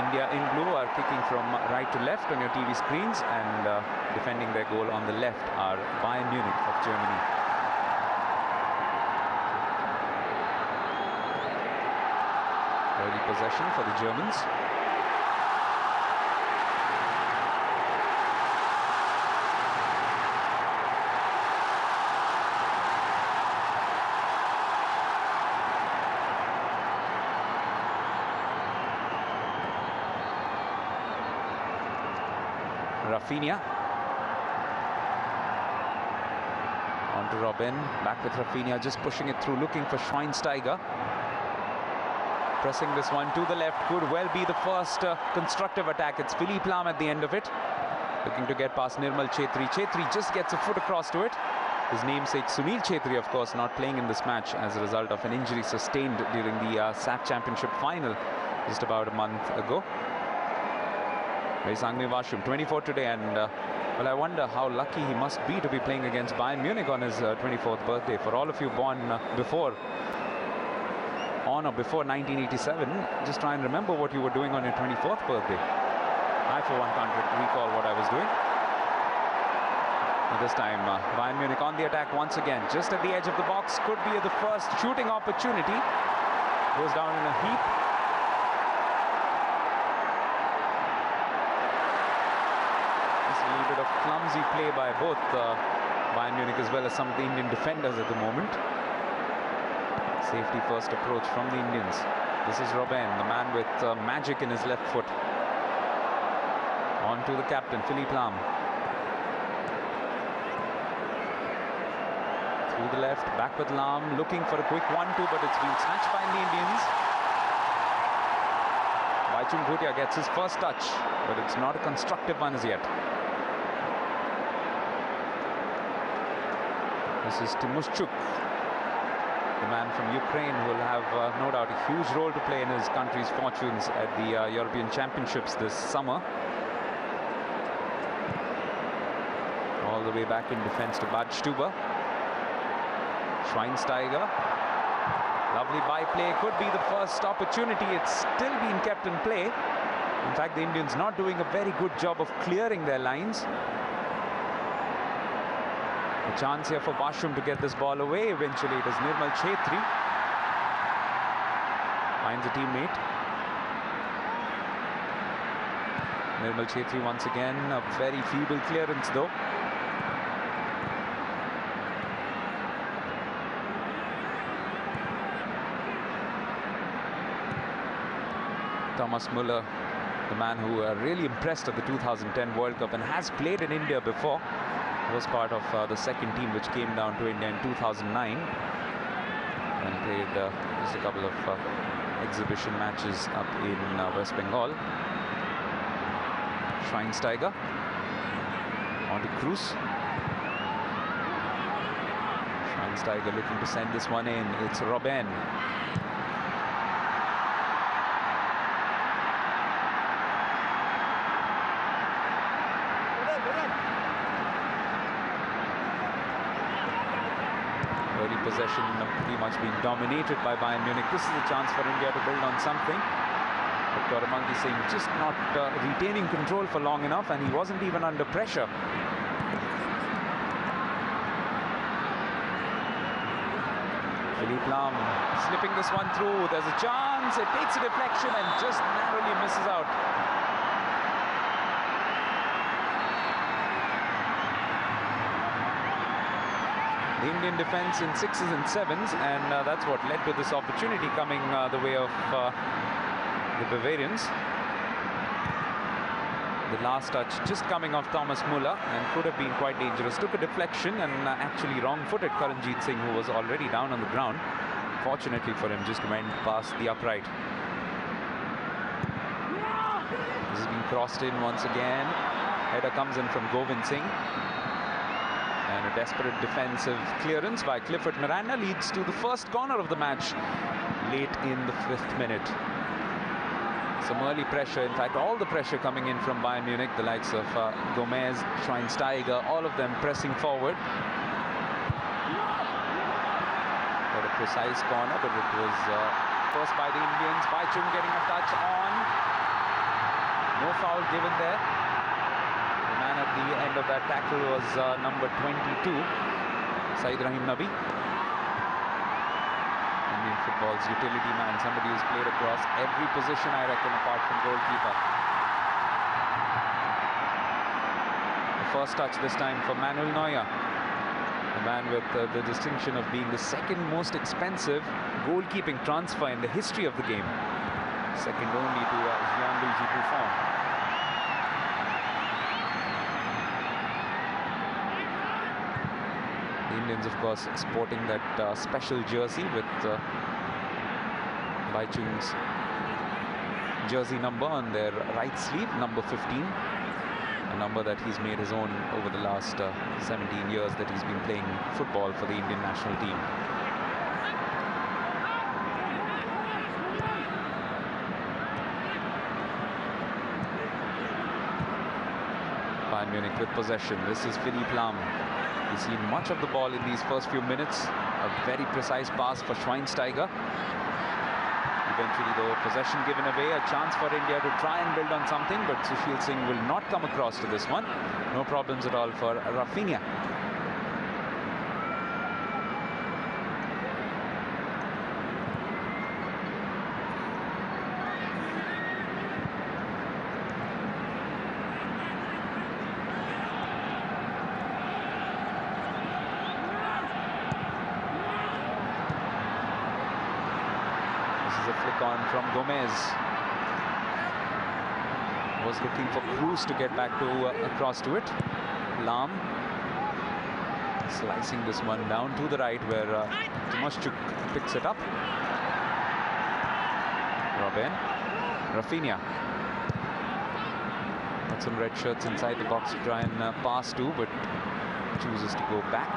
India in blue are kicking from right to left on your TV screens, and defending their goal on the left are Bayern Munich of Germany. Early possession for the Germans. Rafinha on to Robben, back with Rafinha, just pushing it through, looking for Schweinsteiger. Pressing this one to the left, could well be the first constructive attack. It's Philippe Lahm at the end of it, looking to get past Nirmal Chhetri. Chhetri just gets a foot across to it. His namesake Sunil Chhetri, of course, not playing in this match as a result of an injury sustained during the SAF Championship final just about a month ago. Bhaichung 24 today, and well, I wonder how lucky he must be to be playing against Bayern Munich on his 24th birthday. For all of you born on or before 1987, just try and remember what you were doing on your 24th birthday. I, for one, can't recall what I was doing. But this time, Bayern Munich on the attack once again, just at the edge of the box. Could be the first shooting opportunity. Goes down in a heap. Of clumsy play by both Bayern Munich as well as some of the Indian defenders at the moment. Safety first approach from the Indians. This is Robben, the man with magic in his left foot. On to the captain, Philippe Lahm. Through the left, back with Lahm, looking for a quick 1-2, but it's been snatched by the Indians. Bhaichung Bhutia gets his first touch, but it's not a constructive one as yet. This is Timushchuk, the man from Ukraine, who will have no doubt a huge role to play in his country's fortunes at the European Championships this summer. All the way back in defense to Bad Stuber. Schweinsteiger. Lovely byplay, could be the first opportunity. It's still being kept in play. In fact, the Indians not doing a very good job of clearing their lines. A chance here for Basham to get this ball away. Eventually it is Nirmal Chhetri. Finds a teammate. Nirmal Chhetri once again. A very feeble clearance though. Thomas Müller, the man who really impressed at the 2010 World Cup and has played in India before. Was part of the second team which came down to India in 2009 and played just a couple of exhibition matches up in West Bengal. Schweinsteiger on to Cruz. Schweinsteiger looking to send this one in. It's Robben. Early possession pretty much being dominated by Bayern Munich. This is a chance for India to build on something. But Koramangi Singh just not retaining control for long enough, and he wasn't even under pressure. Philippe Lahm slipping this one through. There's a chance. It takes a deflection and just narrowly misses out. The Indian defense in 6s and 7s, and that's what led to this opportunity coming the way of the Bavarians. The last touch just coming off Thomas Müller and could have been quite dangerous. Took a deflection and actually wrong-footed Karanjit Singh, who was already down on the ground. Fortunately for him, just went past the upright. This has been crossed in once again. Header comes in from Govind Singh. And a desperate defensive clearance by Clifford Miranda leads to the first corner of the match late in the 5th minute. Some early pressure, in fact, all the pressure coming in from Bayern Munich, the likes of Gomez, Schweinsteiger, all of them pressing forward. Got a precise corner, but it was forced by the Indians. Bhaichung getting a touch on. No foul given there. The man at the end of that tackle was number 22, Saeed Rahim Nabi. Indian football's utility man, somebody who's played across every position, I reckon, apart from goalkeeper. The first touch this time for Manuel Neuer, the man with the distinction of being the second most expensive goalkeeping transfer in the history of the game, second only to Gianluigi Buffon. The Indians, of course, sporting that special jersey with Bhaichung's jersey number on their right sleeve, number 15, a number that he's made his own over the last 17 years that he's been playing football for the Indian national team. Bayern Munich with possession. This is Philippe Lahm. He's seen much of the ball in these first few minutes. A very precise pass for Schweinsteiger. Eventually, though, possession given away. A chance for India to try and build on something, but Sushil Singh will not come across to this one. No problems at all for Rafinha. On from Gomez. Was looking for Cruz to get back to across to it. Lahm slicing this one down to the right where Tomaszczuk picks it up. Robben. Rafinha. Got some red shirts inside the box to try and pass to, but chooses to go back.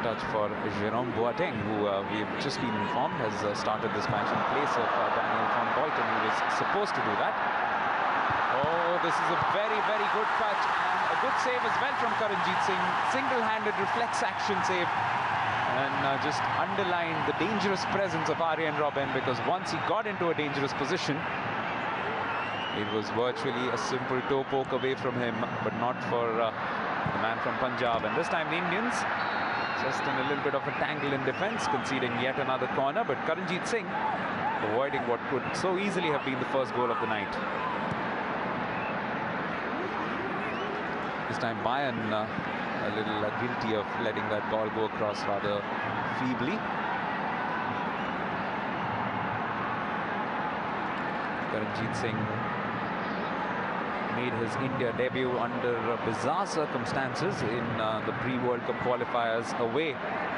Touch for Jerome Boateng, who we've just been informed has started this match in place of Daniel van Buiten, who was supposed to do that. Oh, this is a very, very good touch and a good save as well from Karanjit Singh. Single-handed reflex action save and just underlined the dangerous presence of Arjen Robben, because once he got into a dangerous position, it was virtually a simple toe poke away from him, but not for the man from Punjab. And this time the Indians just in a little bit of a tangle in defense, conceding yet another corner, but Karanjit Singh avoiding what could so easily have been the first goal of the night. This time Bayern a little guilty of letting that ball go across rather feebly. Karanjit Singh made his India debut under bizarre circumstances in the pre-World Cup qualifiers away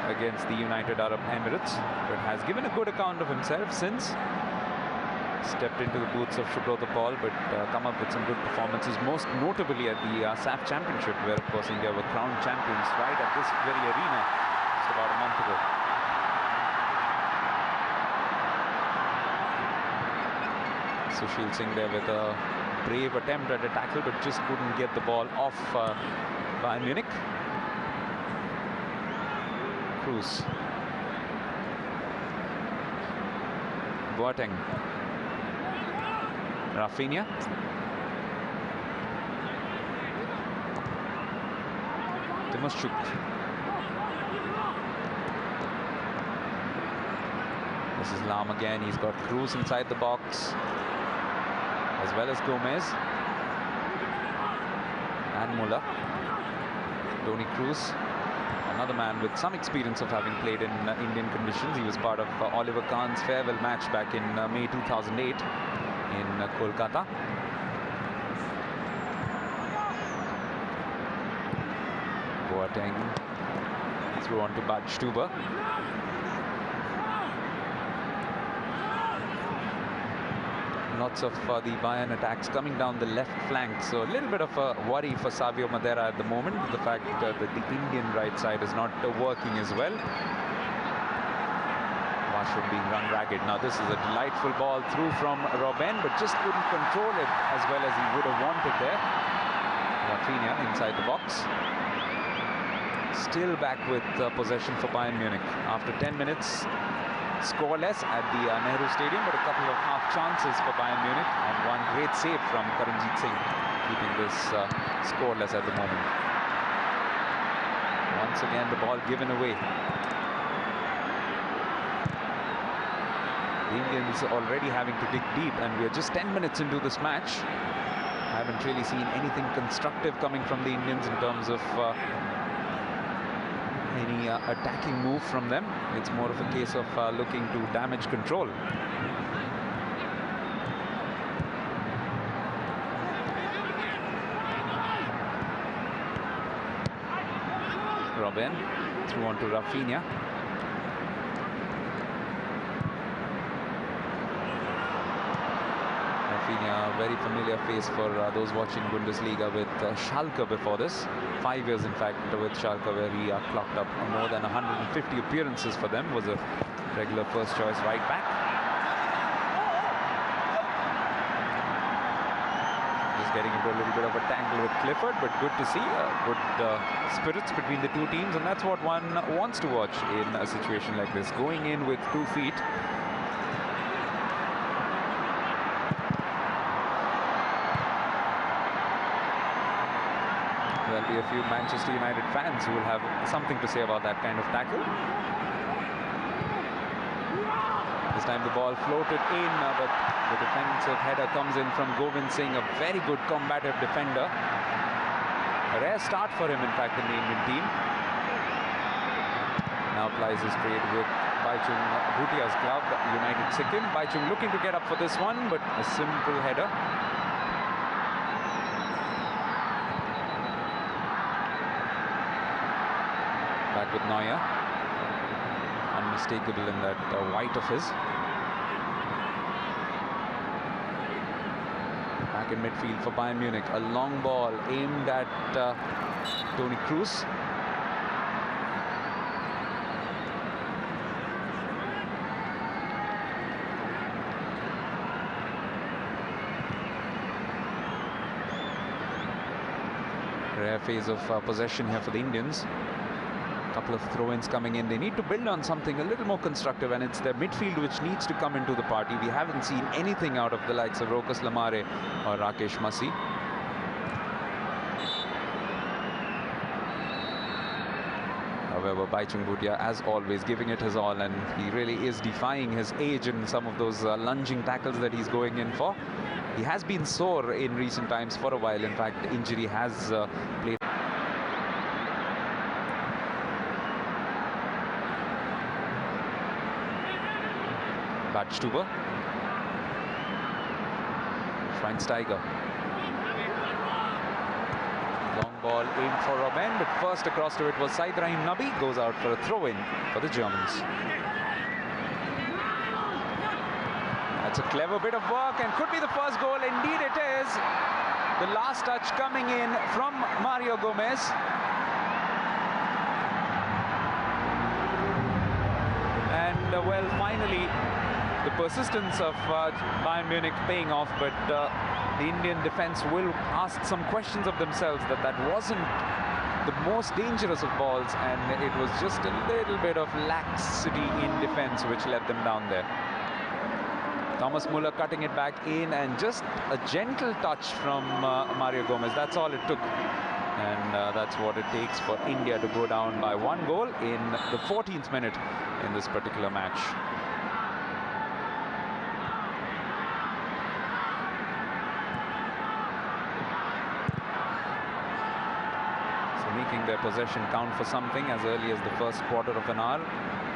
against the United Arab Emirates, but has given a good account of himself since. Stepped into the boots of Subrata Paul, but come up with some good performances, most notably at the SAF Championship, where of course India were crowned champions right at this very arena just about a month ago. Sushil Singh there with a brave attempt at a tackle, but just couldn't get the ball off Bayern Munich. Cruz. Boateng. Rafinha. Tomaszczuk. This is Lahm again. He's got Cruz inside the box, as well as Gomez and Muller. Tony Cruz, another man with some experience of having played in Indian conditions. He was part of Oliver Kahn's farewell match back in May 2008 in Kolkata. Boateng through on to Badstuber. Lots of the Bayern attacks coming down the left flank, so a little bit of a worry for Savio Madeira at the moment, the fact that the Indian right side is not working as well. Basham being run ragged. Now this is a delightful ball through from Robben, but just couldn't control it as well as he would have wanted there. Rafinha inside the box. Still back with possession for Bayern Munich. After 10 minutes, scoreless at the Nehru Stadium, but a couple of half chances for Bayern Munich and one great save from Karanjit Singh, keeping this scoreless at the moment. Once again, the ball given away. The Indians already having to dig deep, and we're just 10 minutes into this match. Haven't really seen anything constructive coming from the Indians in terms of any attacking move from them. It's more of a case of looking to damage control. Robin through on to Rafinha. Rafinha, a very familiar face for those watching Bundesliga with Schalke before this. 5 years, in fact, with Schalke, where he clocked up more than 150 appearances for them. Was a regular first choice right back. Just getting into a little bit of a tangle with Clifford, but good to see good spirits between the two teams, and that's what one wants to watch in a situation like this. Going in with 2 feet. There'll be a few Manchester United fans who will have something to say about that kind of tackle. This time the ball floated in, but the defensive header comes in from Govind Singh, a very good combative defender. A rare start for him, in fact, in the Indian team. Now applies his trade with Bhaichung Bhutia's club, United Sikkim. Bhaichung looking to get up for this one, but a simple header. Back with Neuer, unmistakable in that white of his. Back in midfield for Bayern Munich, a long ball aimed at Toni Kroos. Rare phase of possession here for the Indians. Couple of throw-ins coming in. They need to build on something a little more constructive, and it's their midfield which needs to come into the party. We haven't seen anything out of the likes of Rokas Lamare or Rakesh Masi. However, Bhaichung Bhutia, as always, giving it his all, and he really is defying his age in some of those lunging tackles that he's going in for. He has been sore in recent times for a while. In fact, injury has played. Badstuber. Schweinsteiger. Long ball aimed for Robben, but first across to it was Said Rahim Nabi. Goes out for a throw-in for the Germans. That's a clever bit of work and could be the first goal. Indeed it is. The last touch coming in from Mario Gomez. And well, finally the persistence of Bayern Munich paying off, but the Indian defense will ask some questions of themselves that wasn't the most dangerous of balls, and it was just a little bit of laxity in defense which let them down there. Thomas Muller cutting it back in, and just a gentle touch from Mario Gomez. That's all it took, and that's what it takes for India to go down by 1 goal in the 14th minute in this particular match. Making their possession count for something as early as the first quarter of an hour.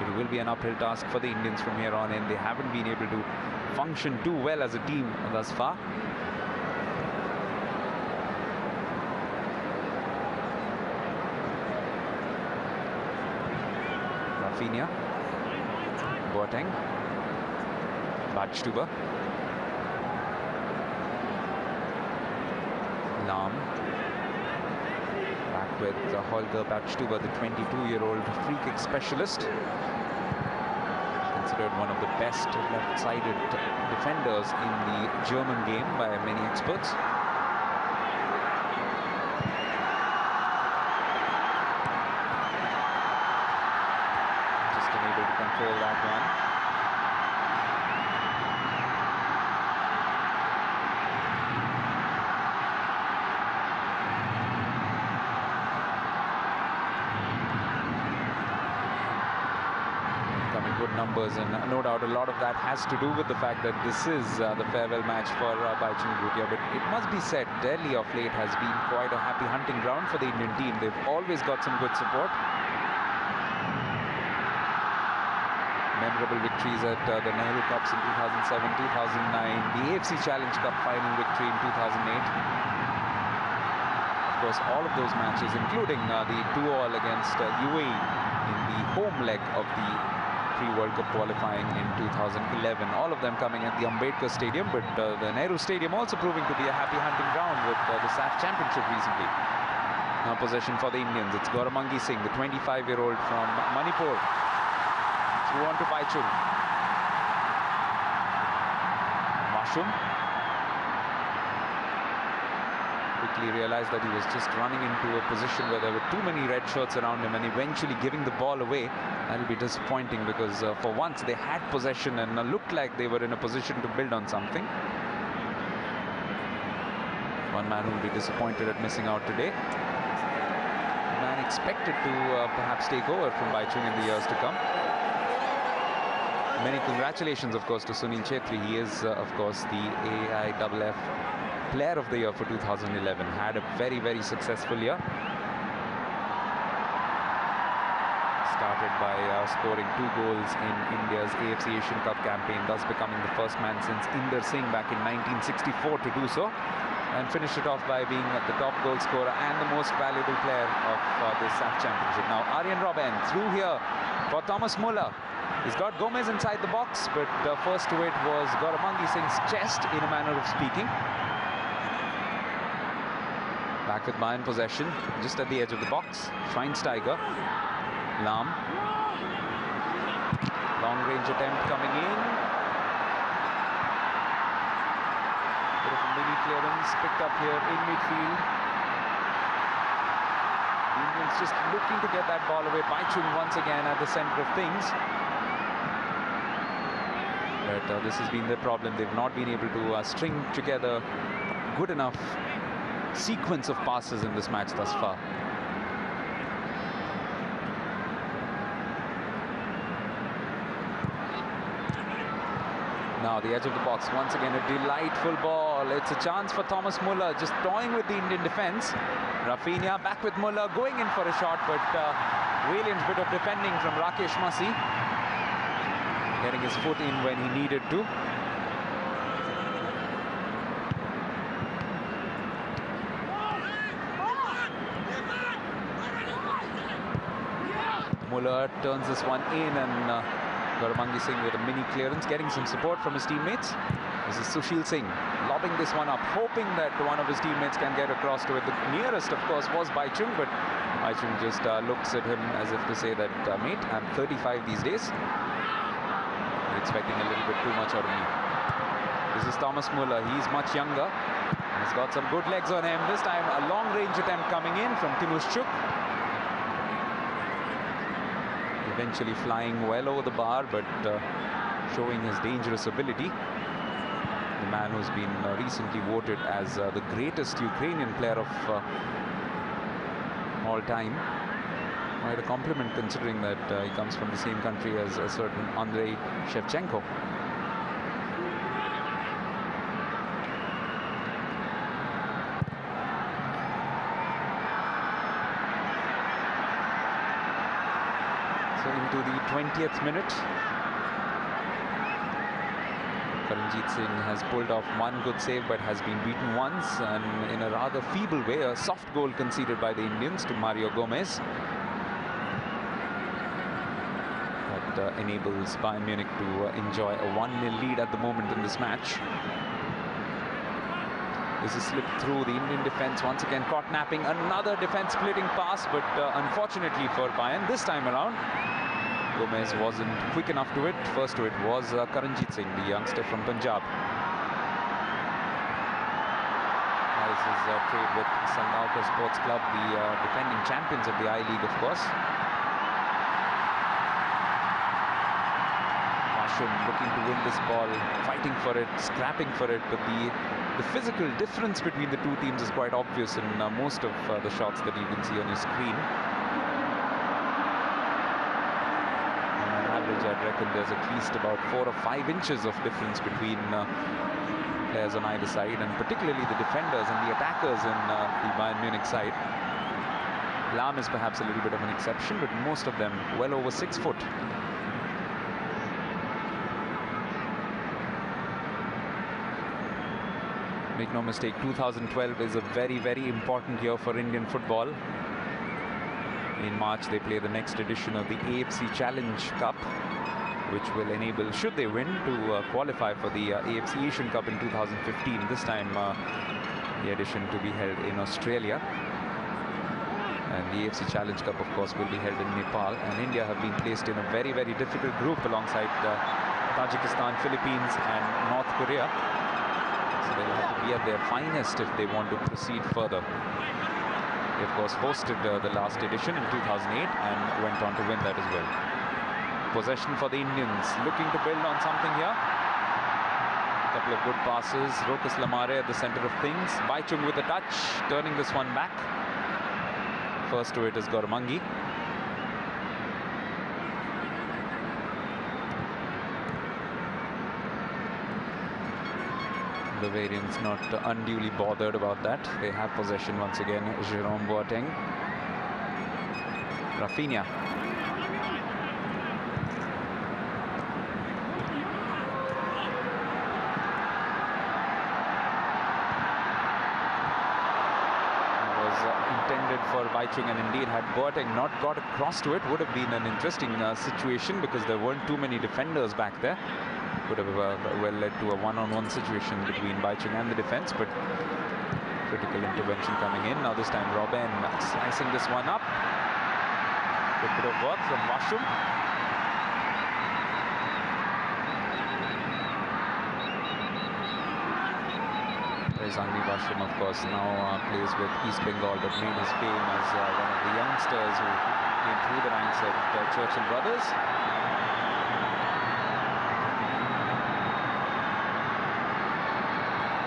It will be an uphill task for the Indians from here on in. They haven't been able to function too well as a team thus far. Rafinha, Boateng, Badstuber, Lahm. With Holger Badstuber, the 22-year-old free kick specialist, considered one of the best left-sided defenders in the German game by many experts. Just unable to control that one. good numbers, and no doubt a lot of that has to do with the fact that this is the farewell match for Bhaichung Bhutia. But it must be said, Delhi of late has been quite a happy hunting ground for the Indian team. They've always got some good support. Memorable victories at the Nehru Cups in 2007, 2009, the AFC Challenge Cup final victory in 2008. Of course, all of those matches, including the 2-all against UAE in the home leg of the pre-World Cup qualifying in 2011. All of them coming at the Ambedkar Stadium, but the Nehru Stadium also proving to be a happy hunting ground with the SAF Championship recently. Now possession for the Indians. It's Gauramangi Singh, the 25-year-old from Manipur. Through on to Bhaichung. Mashum quickly realized that he was just running into a position where there were too many red shirts around him, and eventually giving the ball away. That'll be disappointing, because for once they had possession and looked like they were in a position to build on something. One man who will be disappointed at missing out today. A man expected to perhaps take over from Bhaichung in the years to come. Many congratulations, of course, to Sunil Chhetri. He is, of course, the AIFF Player of the Year for 2011. Had a very, very successful year. Started by scoring 2 goals in India's AFC Asian Cup campaign, thus becoming the first man since Inder Singh back in 1964 to do so. And finished it off by being the top goal scorer and the most valuable player of this SAF Championship. Now, Aryan Robben through here for Thomas Muller. He's got Gomez inside the box, but first to it was Gauramangi Singh's chest, in a manner of speaking. Back with Bayern possession, just at the edge of the box. Schweinsteiger. Lahm. Long-range attempt coming in. Bit of a mini clearance picked up here in midfield. The Indians just looking to get that ball away. Bhaichung once again at the center of things. But this has been the problem. They've not been able to string together good enough sequence of passes in this match thus far. Now the edge of the box, once again a delightful ball. It's a chance for Thomas Muller, just toying with the Indian defense. Rafinha back with Muller, going in for a shot, but brilliant bit of defending from Rakesh Masi. Getting his foot in when he needed to. Muller turns this one in, and Gauramangi Singh with a mini clearance, getting some support from his teammates. This is Sushil Singh lobbing this one up, hoping that one of his teammates can get across to it. The nearest, of course, was Bhaichung, but Bhaichung just looks at him as if to say that, mate, I'm 35 these days. You're expecting a little bit too much out of me. This is Thomas Muller. He's much younger. He's got some good legs on him. This time a long-range attempt coming in from Timushchuk. Eventually flying well over the bar, but showing his dangerous ability. The man who's been recently voted as the greatest Ukrainian player of all time. Quite a compliment, considering that he comes from the same country as a certain Andrei Shevchenko. So into the 20th minute. Karanjit Singh has pulled off one good save, but has been beaten once, and in a rather feeble way, a soft goal conceded by the Indians to Mario Gomez. That enables Bayern Munich to enjoy a 1-0 lead at the moment in this match. This is slipped through the Indian defense, once again caught napping. Another defense splitting pass, but unfortunately for Bayern, this time around, Gomez wasn't quick enough to it. First to it was Karanjit Singh, the youngster from Punjab. This is a trade with Sangalkar Sports Club, the defending champions of the I-League, of course. Looking to win this ball, fighting for it, scrapping for it, but the physical difference between the two teams is quite obvious in most of the shots that you can see on your screen. On average, I'd reckon there's at least about 4 or 5 inches of difference between players on either side, and particularly the defenders and the attackers in the Bayern Munich side. Lahm is perhaps a little bit of an exception, but most of them well over 6 foot. Make no mistake, 2012 is a very, very important year for Indian football. In March, they play the next edition of the AFC Challenge Cup, which will enable, should they win, to qualify for the AFC Asian Cup in 2015. This time, the edition to be held in Australia. And the AFC Challenge Cup, of course, will be held in Nepal. And India have been placed in a very, very difficult group alongside Tajikistan, Philippines and North Korea. So they'll have to be at their finest if they want to proceed further. They, of course, hosted the last edition in 2008 and went on to win that as well. Possession for the Indians, looking to build on something here. A couple of good passes. Rokas Lamare at the center of things. Bhaichung with a touch, turning this one back. First to it is Goromangi. The Bavarians not unduly bothered about that. They have possession once again. Jerome Boateng. Rafinha. Intended for Bhaichung, and indeed had Boateng not got across to it, would have been an interesting situation, because there weren't too many defenders back there. Could have well led to a one-on-one situation between Bhaichung and the defense, but critical intervention coming in. Now this time Robben slicing this one up. Good bit of work from Bhaichung. Zangri Basham, of course, now plays with East Bengal, but made his fame as one of the youngsters who came through the ranks of Churchill Brothers.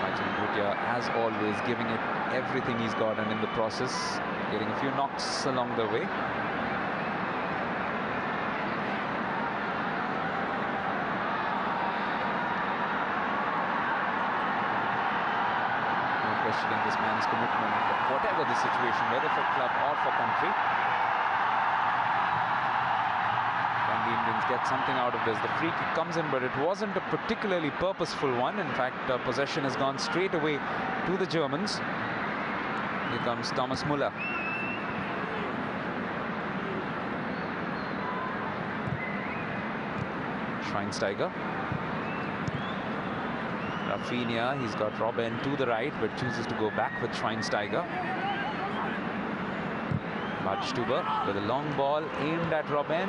Bhaichung Bhutia, as always, giving it everything he's got, and in the process, getting a few knocks along the way. Questioning this man's commitment, whatever the situation, whether for club or for country. Can the Indians get something out of this? The free kick comes in, but it wasn't a particularly purposeful one. In fact, possession has gone straight away to the Germans. Here comes Thomas Müller. Schweinsteiger. Rafinha, he's got Robben to the right, but chooses to go back with Schweinsteiger. Badstuber with a long ball aimed at Robben.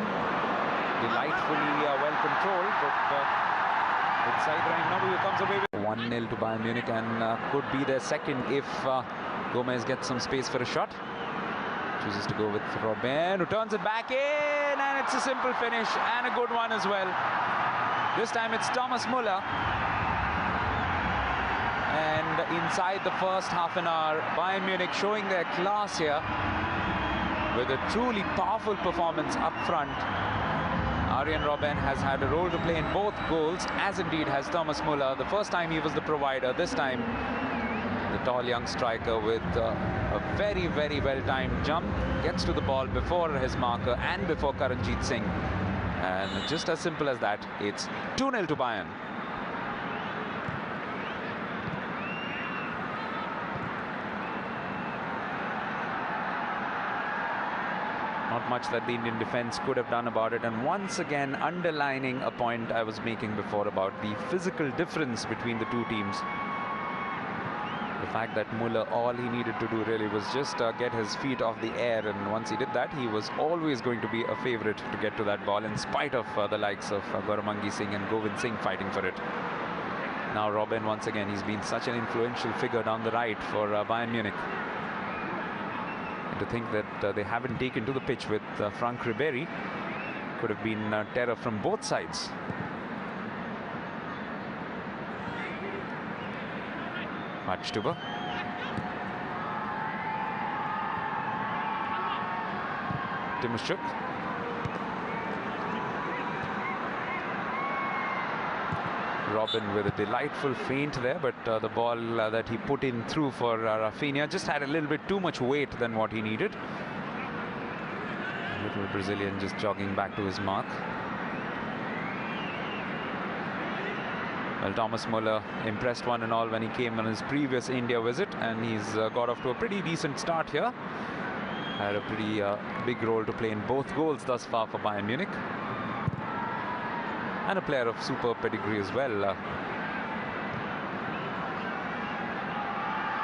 Delightfully well controlled, but inside Ryan Nabu comes away with 1-0 to Bayern Munich, and could be their second if Gomez gets some space for a shot. Chooses to go with Robben, who turns it back in, and it's a simple finish and a good one as well. This time it's Thomas Müller. And inside the first half an hour, Bayern Munich showing their class here with a truly powerful performance up front. Arjen Robben has had a role to play in both goals, as indeed has Thomas Müller. The first time he was the provider, this time the tall young striker with a very, very well-timed jump gets to the ball before his marker and before Karanjit Singh. And just as simple as that, it's 2-0 to Bayern. Not much that the Indian defense could have done about it, and once again underlining a point I was making before about the physical difference between the two teams. The fact that Müller, all he needed to do really was just get his feet off the air, and once he did that, he was always going to be a favourite to get to that ball, in spite of the likes of Goromangi Singh and Govind Singh fighting for it. Now Robben, once again, he's been such an influential figure down the right for Bayern Munich. To think that they haven't taken to the pitch with Frank Ribéry could have been terror from both sides. Badstuber. Timoshchuk. Robin with a delightful feint there, but the ball that he put in through for Rafinha just had a little bit too much weight than what he needed. Little Brazilian just jogging back to his mark. Well, Thomas Muller impressed one and all when he came on his previous India visit, and he's got off to a pretty decent start here. Had a pretty big role to play in both goals thus far for Bayern Munich. And a player of superb pedigree as well.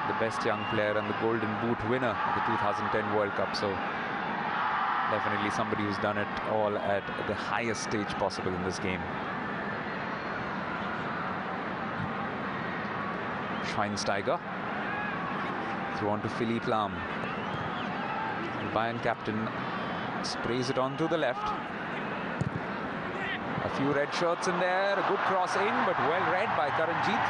The best young player and the Golden Boot winner of the 2010 World Cup. So definitely somebody who's done it all at the highest stage possible in this game. Schweinsteiger. Through on to Philipp Lahm. The Bayern captain sprays it on to the left. A few red shirts in there, a good cross in, but well read by Karanjit.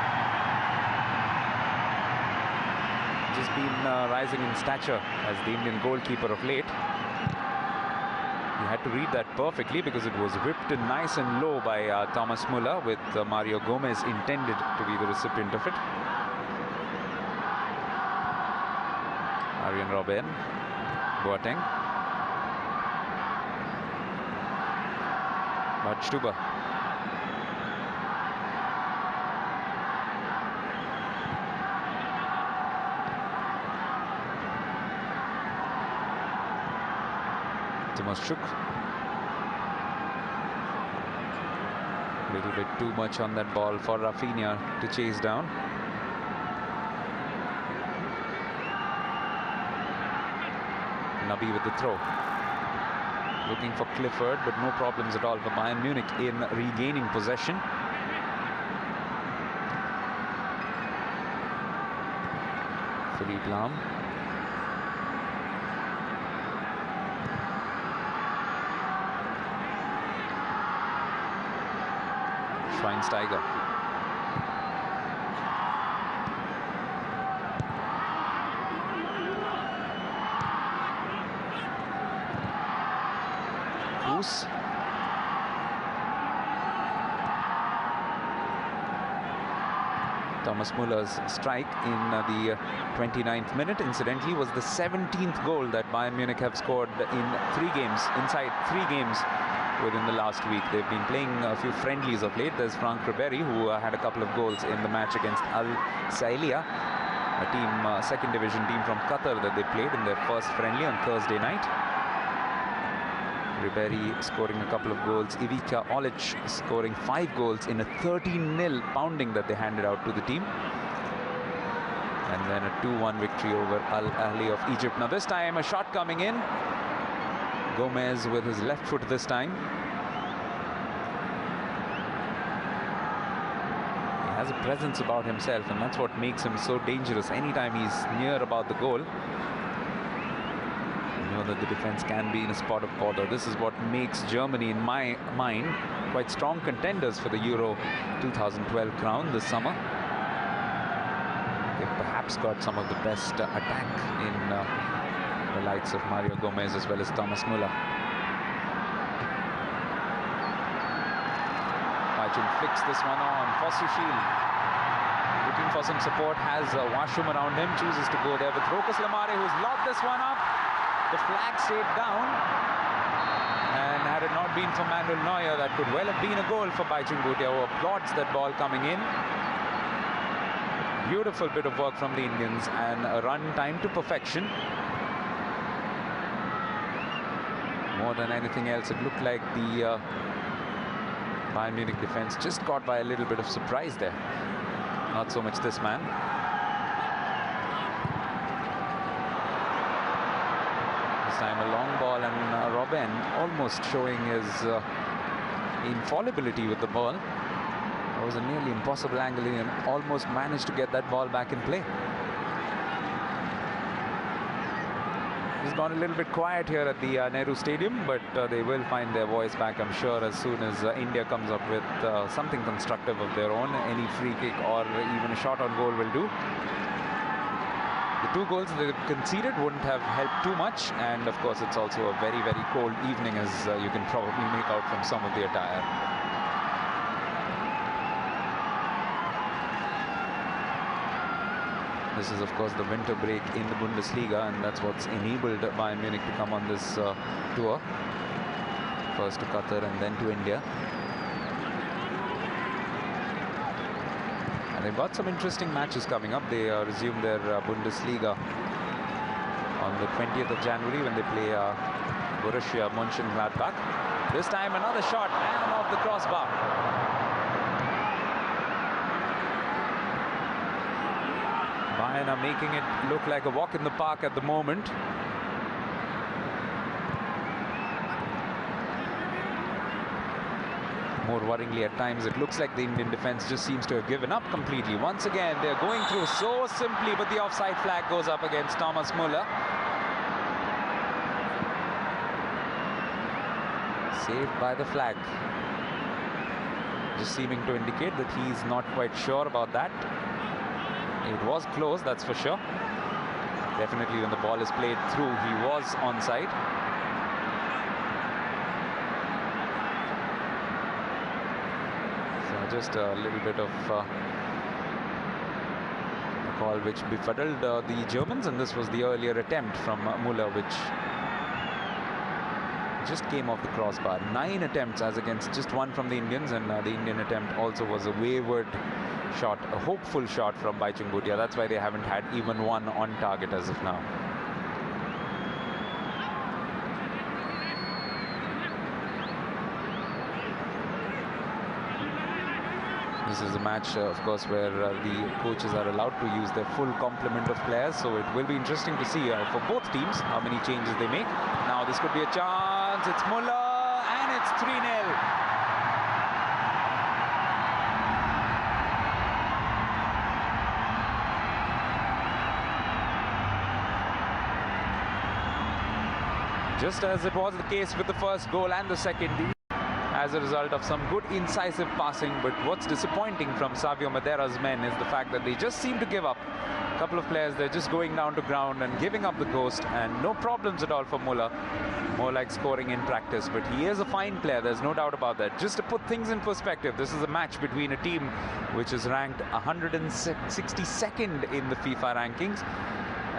Just been rising in stature as the Indian goalkeeper of late. He had to read that perfectly because it was whipped in nice and low by Thomas Muller, with Mario Gomez intended to be the recipient of it. Arjen Robben, Boateng. Badstuber. Timoschuk. A little bit too much on that ball for Rafinha to chase down. Nabi with the throw. Looking for Clifford, but no problems at all for Bayern Munich in regaining possession. Philipp Lahm. Schweinsteiger. Thomas Muller's strike in the 29th minute, incidentally, was the 17th goal that Bayern Munich have scored in 3 games, inside 3 games within the last week. They've been playing a few friendlies of late. There's Frank Ribery, who had a couple of goals in the match against Al Sailia, a team, second division team from Qatar that they played in their first friendly on Thursday night. Ribery scoring a couple of goals. Ivica Olic scoring 5 goals in a 13-0 pounding that they handed out to the team. And then a 2-1 victory over Al Ahly of Egypt. Now this time a shot coming in. Gomez with his left foot this time. He has a presence about himself, and that's what makes him so dangerous anytime he's near about the goal. That the defense can be in a spot of bother. This is what makes Germany, in my mind, quite strong contenders for the Euro 2012 crown this summer. They've perhaps got some of the best attack in the likes of Mario Gomez as well as Thomas Muller. Bhaichung flicks this one on for Sushil. Looking for some support, has Washum around him, chooses to go there with Rokas Lamare, who's locked this one up. The flag stayed down, and had it not been for Manuel Neuer, that could well have been a goal for Bhaichung Bhutia, who applauds that ball coming in. Beautiful bit of work from the Indians, and a run time to perfection. More than anything else, it looked like the Bayern Munich defense just caught by a little bit of surprise there. Not so much this man. Time a long ball, and Robben almost showing his infallibility with the ball. It was a nearly impossible angle, and almost managed to get that ball back in play. It's gone a little bit quiet here at the Nehru Stadium, but they will find their voice back, I'm sure, as soon as India comes up with something constructive of their own. Any free kick or even a shot on goal will do. The 2 goals they conceded wouldn't have helped too much, and of course it's also a very, very cold evening, as you can probably make out from some of the attire. This is, of course, the winter break in the Bundesliga, and that's what's enabled Bayern Munich to come on this tour. First to Qatar and then to India. And they've got some interesting matches coming up. They resume their Bundesliga on the 20th of January when they play Borussia Mönchengladbach. This time another shot and off the crossbar. Bayern are making it look like a walk in the park at the moment. More worryingly at times, it looks like the Indian defense just seems to have given up completely. Once again, they're going through so simply, but the offside flag goes up against Thomas Müller. Saved by the flag. Just seeming to indicate that he's not quite sure about that. It was close, that's for sure. Definitely when the ball is played through, he was onside. Just a little bit of a call which befuddled the Germans, and this was the earlier attempt from Müller, which just came off the crossbar. 9 attempts as against just 1 from the Indians, and the Indian attempt also was a wayward shot, a hopeful shot from Bhaichung Bhutia. That's why they haven't had even one on target as of now. This is a match, of course, where the coaches are allowed to use their full complement of players. So it will be interesting to see for both teams how many changes they make. Now this could be a chance. It's Müller, and it's 3-0. Just as it was the case with the first goal and the second, as a result of some good incisive passing. But what's disappointing from Savio Madera's men is the fact that they just seem to give up. A couple of players, they're just going down to ground and giving up the ghost, and no problems at all for Müller. More like scoring in practice, but he is a fine player, there's no doubt about that. Just to put things in perspective, this is a match between a team which is ranked 162nd in the FIFA rankings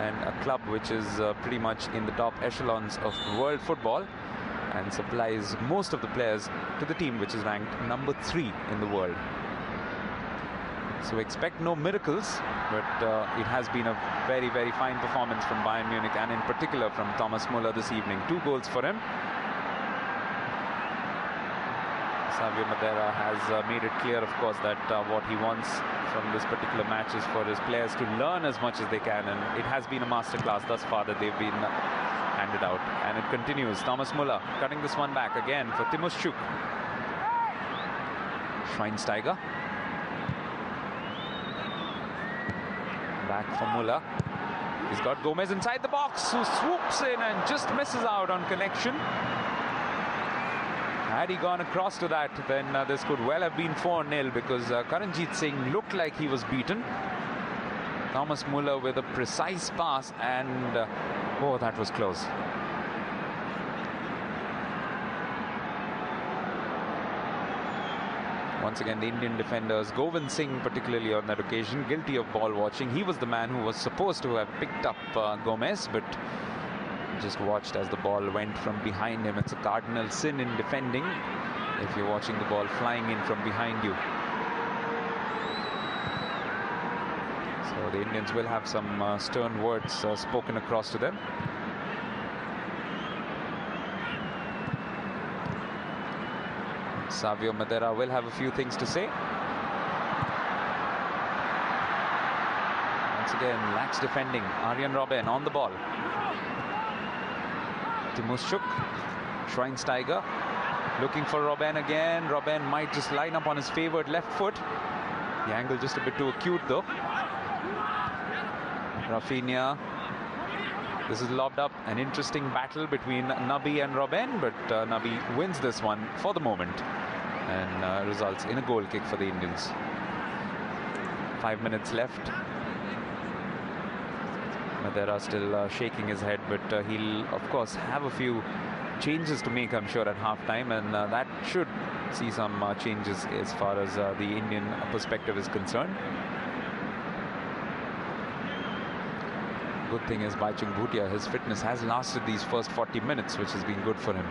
and a club which is pretty much in the top echelons of world football, and supplies most of the players to the team which is ranked number 3 in the world. So expect no miracles, but it has been a very, very fine performance from Bayern Munich, and in particular from Thomas Müller this evening. 2 goals for him. Savio Madera has made it clear, of course, that what he wants from this particular match is for his players to learn as much as they can, and it has been a masterclass thus far that they've been handed out, and it continues. Thomas Müller cutting this one back again for Timoschuk. Schweinsteiger. Back for Müller. He's got Gomez inside the box, who swoops in and just misses out on connection. Had he gone across to that, then this could well have been 4-0, because Karanjit Singh looked like he was beaten. Thomas Müller with a precise pass, and oh, that was close. Once again, the Indian defenders, Govind Singh particularly on that occasion, guilty of ball watching. He was the man who was supposed to have picked up Gomez, but just watched as the ball went from behind him. It's a cardinal sin in defending if you're watching the ball flying in from behind you. So the Indians will have some stern words spoken across to them. Savio Madera will have a few things to say. Once again, lax defending. Arjen Robben on the ball. Timoschuk, Schweinsteiger looking for Robben again. Robben might just line up on his favoured left foot. The angle just a bit too acute though. Rafinha. This is lobbed up. An interesting battle between Nabi and Robben, but Nabi wins this one for the moment and results in a goal kick for the Indians. 5 minutes left. Madera still shaking his head, but he'll of course have a few changes to make, I'm sure, at half-time, and that should see some changes as far as the Indian perspective is concerned. good thing is Bhaichung Bhutia, his fitness has lasted these first 40 minutes, which has been good for him.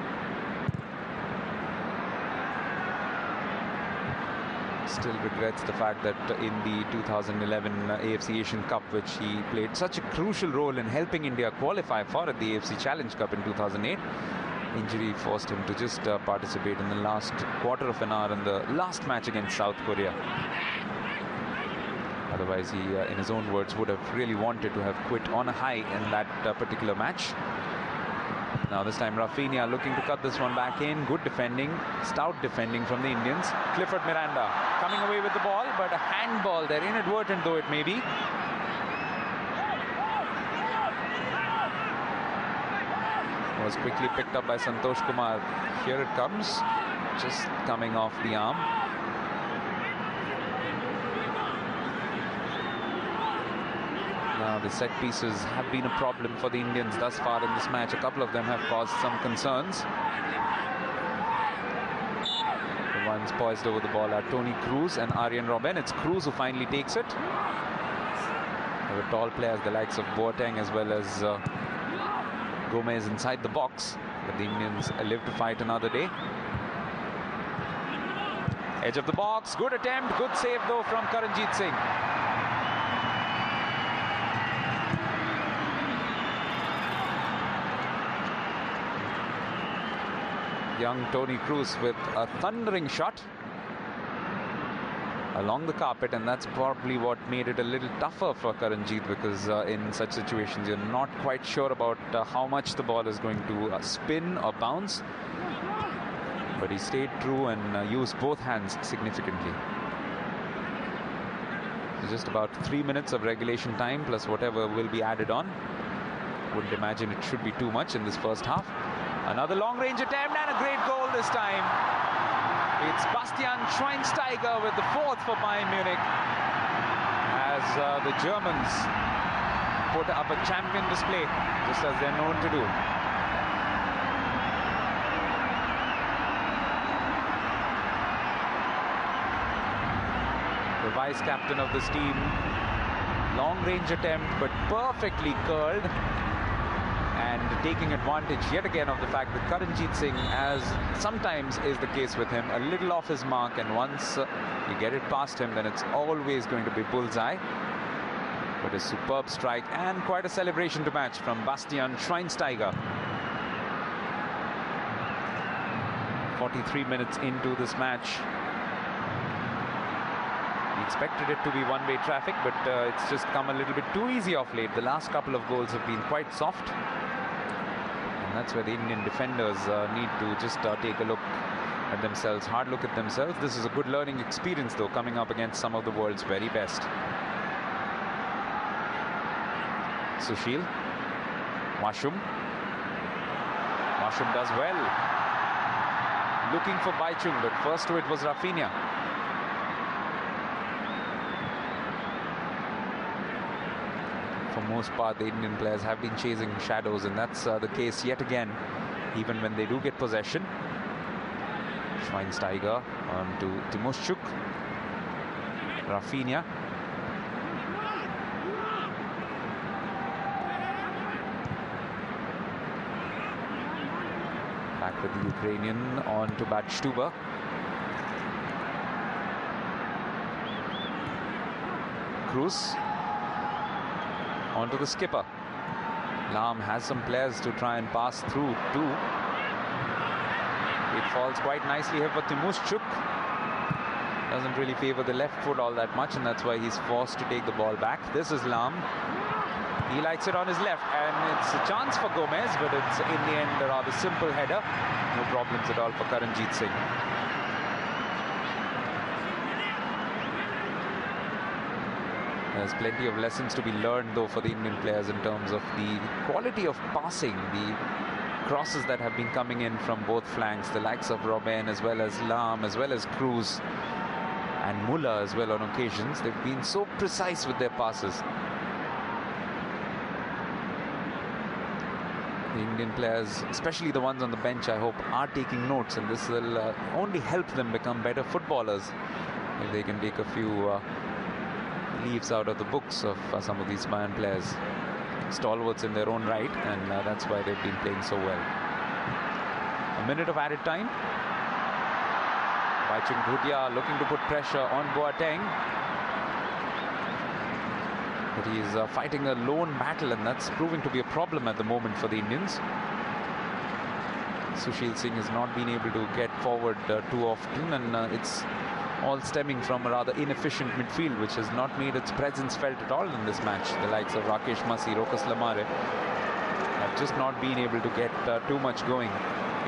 Still regrets the fact that in the 2011 AFC Asian Cup, which he played such a crucial role in helping India qualify for at the AFC Challenge Cup in 2008, injury forced him to just participate in the last quarter of an hour in the last match against South Korea. Otherwise, he, in his own words, would have really wanted to have quit on a high in that particular match. Now this time Rafinha looking to cut this one back in. Good defending, stout defending from the Indians. Clifford Miranda coming away with the ball, but a handball there, inadvertent though it may be. Was quickly picked up by Santosh Kumar. Here it comes, just coming off the arm. Now the set pieces have been a problem for the Indians thus far in this match. A couple of them have caused some concerns. The ones poised over the ball are Tony Cruz and Arjen Robben. It's Cruz who finally takes it. The tall players, the likes of Boateng as well as Gomez inside the box. But the Indians live to fight another day. Edge of the box, good attempt, good save though from Karanjit Singh. Young Tony Cruz with a thundering shot along the carpet, and that's probably what made it a little tougher for Karanjit, because in such situations you're not quite sure about how much the ball is going to spin or bounce. But he stayed true and used both hands significantly. So just about 3 minutes of regulation time plus whatever will be added on. Wouldn't imagine it should be too much in this first half. Another long-range attempt and a great goal this time. It's Bastian Schweinsteiger with the fourth for Bayern Munich, as the Germans put up a champion display, just as they're known to do. The vice-captain of this team, long-range attempt but perfectly curled, and taking advantage yet again of the fact that Karanjit Singh, as sometimes is the case with him, a little off his mark, and once you get it past him, then it's always going to be bullseye. But a superb strike and quite a celebration to match from Bastian Schweinsteiger. 43 minutes into this match. We expected it to be one-way traffic, but it's just come a little bit too easy of late. The last couple of goals have been quite soft. And that's where the Indian defenders need to just take a look at themselves, hard look at themselves. This is a good learning experience, though, coming up against some of the world's very best. Sushil. Washum. Washum does well. Looking for Bhaichung, but first to it was Rafinha. For most part, the Indian players have been chasing shadows, and that's the case yet again, even when they do get possession. Schweinsteiger on to Timoschuk. Rafinha. Back with the Ukrainian on to Badstuber. Cruz. On to the skipper. Lam has some players to try and pass through too. It falls quite nicely here for Timoschuk. Doesn't really favor the left foot all that much, and that's why he's forced to take the ball back. This is Lam. He likes it on his left, and it's a chance for Gomez, but it's in the end a rather simple header. No problems at all for Karanjit Singh. There's plenty of lessons to be learned, though, for the Indian players in terms of the quality of passing, the crosses that have been coming in from both flanks, the likes of Robben as well as Lam, as well as Cruz and Muller as well on occasions. They've been so precise with their passes. The Indian players, especially the ones on the bench, I hope, are taking notes, and this will only help them become better footballers if they can take a few leaves out of the books of some of these Bayern players. stalwarts in their own right, and that's why they've been playing so well. A minute of added time. Bhaichung Bhutia looking to put pressure on Boateng. But he's fighting a lone battle, and that's proving to be a problem at the moment for the Indians. Sushil Singh has not been able to get forward too often, and it's all stemming from a rather inefficient midfield, which has not made its presence felt at all in this match. The likes of Rakesh Masi, Rokas Lamare have just not been able to get too much going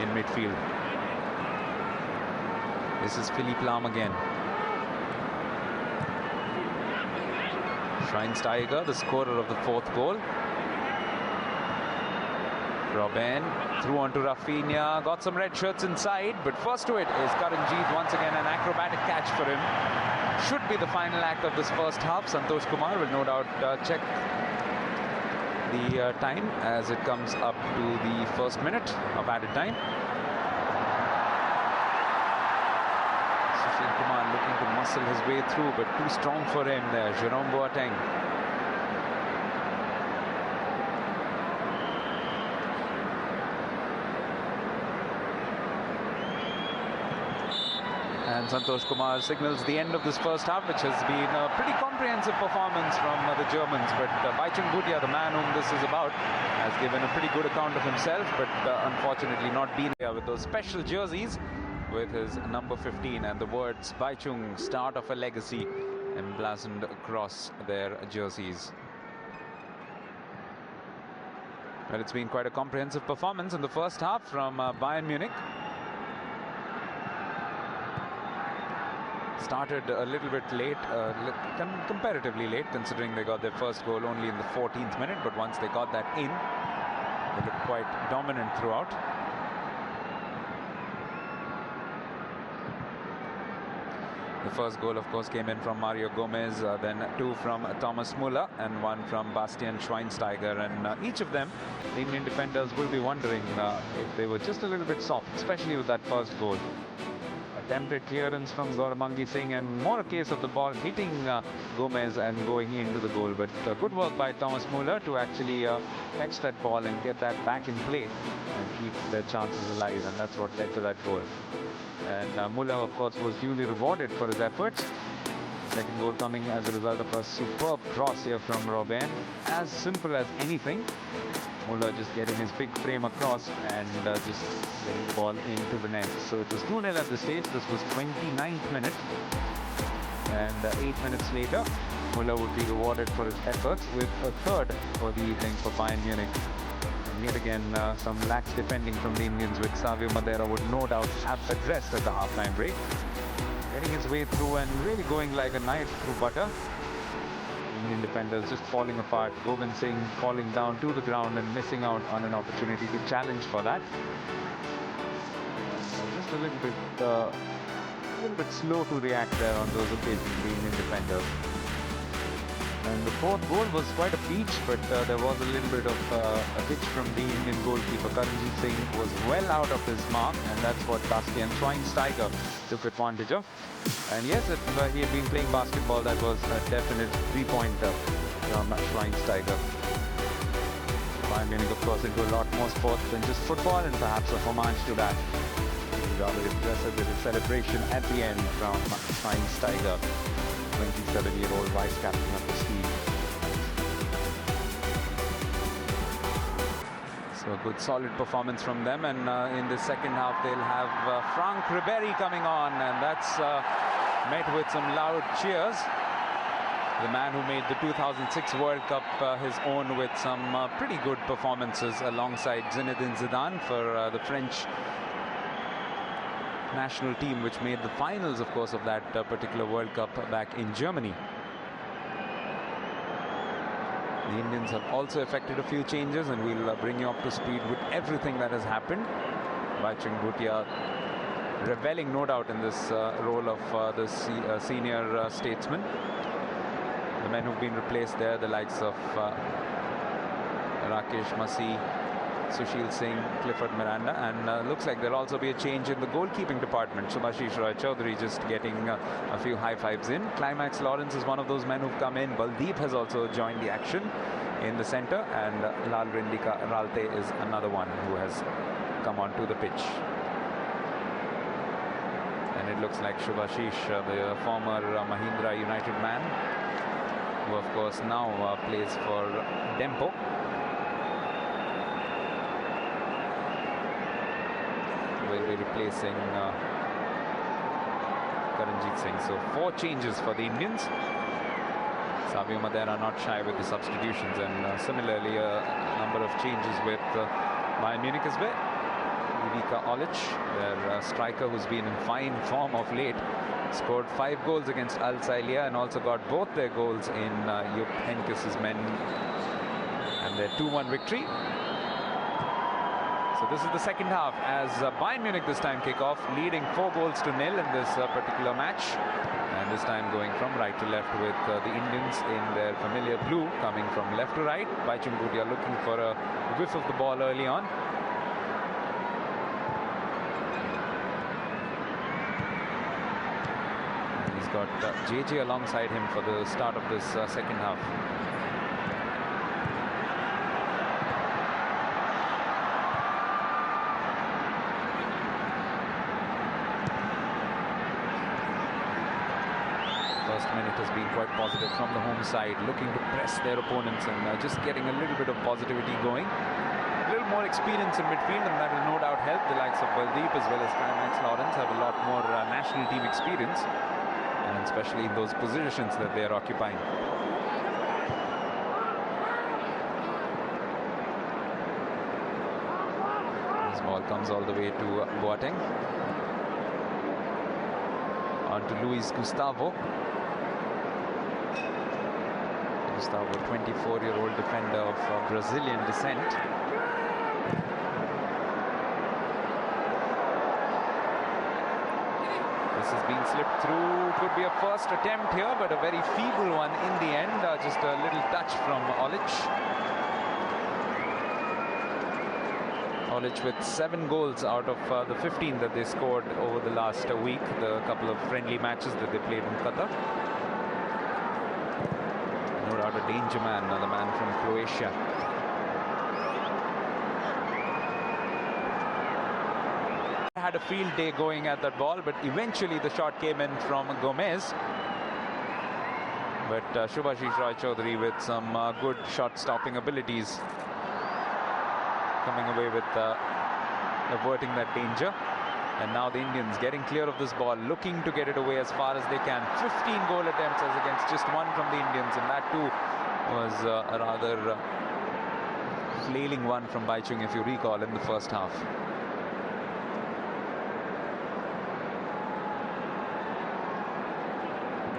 in midfield. This is Philippe Lahm again. Schweinsteiger, the scorer of the fourth goal. Robben through onto Rafinha, got some red shirts inside, but first to it is Karanjit. Once again an acrobatic catch for him. Should be the final act of this first half. Santosh Kumar will no doubt check the time as it comes up to the first minute of added time. Sushil Kumar looking to muscle his way through, but too strong for him there. Jerome Boateng. And Santosh Kumar signals the end of this first half, which has been a pretty comprehensive performance from the Germans. But Bhaichung Bhutia, the man whom this is about, has given a pretty good account of himself, but unfortunately not been here with those special jerseys with his number 15 and the words Bhaichung, start of a legacy, emblazoned across their jerseys. But it's been quite a comprehensive performance in the first half from Bayern Munich. Started a little bit late, comparatively late, considering they got their first goal only in the 14th minute. But once they got that in, they looked quite dominant throughout. The first goal, of course, came in from Mario Gomez, then two from Thomas Muller and one from Bastian Schweinsteiger. And each of them, the Indian defenders will be wondering if they were just a little bit soft, especially with that first goal. Attempted clearance from Gauramangi Singh, and more a case of the ball hitting Gomez and going into the goal. But good work by Thomas Muller to actually catch that ball and get that back in play and keep their chances alive, and that's what led to that goal. And Muller, of course, was duly rewarded for his efforts. Second goal coming as a result of a superb cross here from Robben. As simple as anything. Muller just getting his big frame across and just getting the ball into the net. So it was 2-0 at the stage. This was 29th minute. And 8 minutes later, Muller would be rewarded for his efforts with a third for the evening for Bayern Munich. And yet again, some lax defending from the Indians, which Savio Madeira would no doubt have addressed at the half-time break. Getting his way through and really going like a knife through butter. Indian defenders just falling apart. Govind Singh falling down to the ground and missing out on an opportunity to challenge for that. Just a little bit slow to react there on those occasions, the Indian defenders. And the fourth goal was quite a peach, but there was a little bit of a hitch from the Indian goalkeeper. Karanjit Singh was well out of his mark, and that's what Bastian Schweinsteiger took advantage of. And yes, if he had been playing basketball, that was a definite three-pointer from Schweinsteiger. Bayern Munich, of course, into a lot more sports than just football, and perhaps a homage to that. Rather impressive with his celebration at the end from Schweinsteiger, 27-year-old vice-captain of the team. So a good solid performance from them, and in the second half they'll have Franck Ribéry coming on, and that's met with some loud cheers. The man who made the 2006 World Cup his own with some pretty good performances alongside Zinedine Zidane for the French national team, which made the finals, of course, of that particular World Cup back in Germany. The Indians have also effected a few changes, and we'll bring you up to speed with everything that has happened. Bhaichung Bhutia reveling, no doubt, in this role of the senior statesman. The men who've been replaced there, the likes of Rakesh Masi, Sushil Singh, Clifford Miranda, and looks like there'll also be a change in the goalkeeping department. Subhashish Roy Chaudhary just getting a few high fives in. Climax Lawrence is one of those men who've come in. Baldeep has also joined the action in the center, and Lal Rindika Ralte is another one who has come onto the pitch. And it looks like Shubhashish, the former Mahindra United man, who of course now plays for Dempo, will be replacing Karanjit Singh. So 4 changes for the Indians. Savio Madera not shy with the substitutions, and similarly a number of changes with Bayern Munich as well. Ivica Olic, their striker, who's been in fine form of late, scored 5 goals against Al Sailia and also got both their goals in Jupp Heynckes' men and their 2-1 victory. So this is the second half as Bayern Munich this time kick off, leading 4 goals to nil in this particular match. And this time going from right to left with the Indians in their familiar blue, coming from left to right. Bhaichung Bhutia looking for a whiff of the ball early on. And he's got JJ alongside him for the start of this second half. First minute has been quite positive from the home side, looking to press their opponents and just getting a little bit of positivity going. A little more experience in midfield, and that will no doubt help. The likes of Buildup as well as Climax Lawrence have a lot more national team experience, and especially in those positions that they are occupying. This ball comes all the way to Boateng. On to Luis Gustavo. Gustavo, 24-year-old defender of Brazilian descent. This has been slipped through. Could be a first attempt here, but a very feeble one in the end. Just a little touch from Olic. Olic with 7 goals out of the 15 that they scored over the last week, the couple of friendly matches that they played in Qatar. No doubt a danger man, the man from Croatia. Had a field day going at that ball, but eventually the shot came in from Gomez. But Shubhashish Roy Chaudhary with some good shot stopping abilities, coming away with averting that danger. And now the Indians getting clear of this ball, looking to get it away as far as they can. 15 goal attempts as against just 1 from the Indians, and that too was a rather flailing one from Bhaichung, if you recall, in the first half.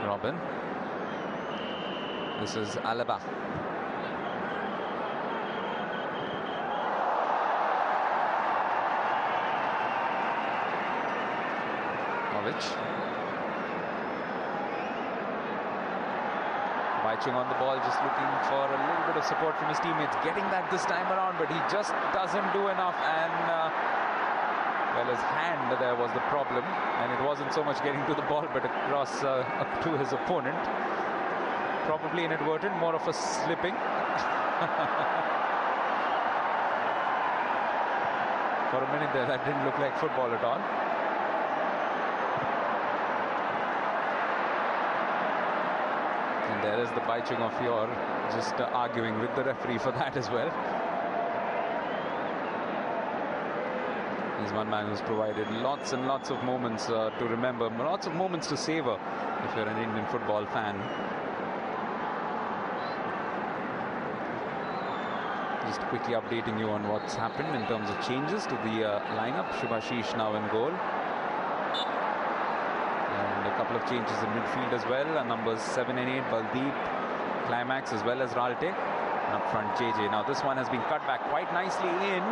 Robin. This is Alaba. Bhaichung on the ball, just looking for a little bit of support from his teammates, getting that this time around, but he just doesn't do enough. And well, his hand there was the problem, and it wasn't so much getting to the ball but across up to his opponent. Probably inadvertent, more of a slipping. For a minute there, that didn't look like football at all. And there is the Bhaichung of yore, just arguing with the referee for that as well. He's one man who's provided lots and lots of moments to remember, lots of moments to savor if you're an Indian football fan. Just quickly updating you on what's happened in terms of changes to the lineup. Shubhashish now in goal. And a couple of changes in midfield as well. Numbers 7 and 8, Baldeep, Climax as well as Ralte. And up front, JJ. Now this one has been cut back quite nicely in.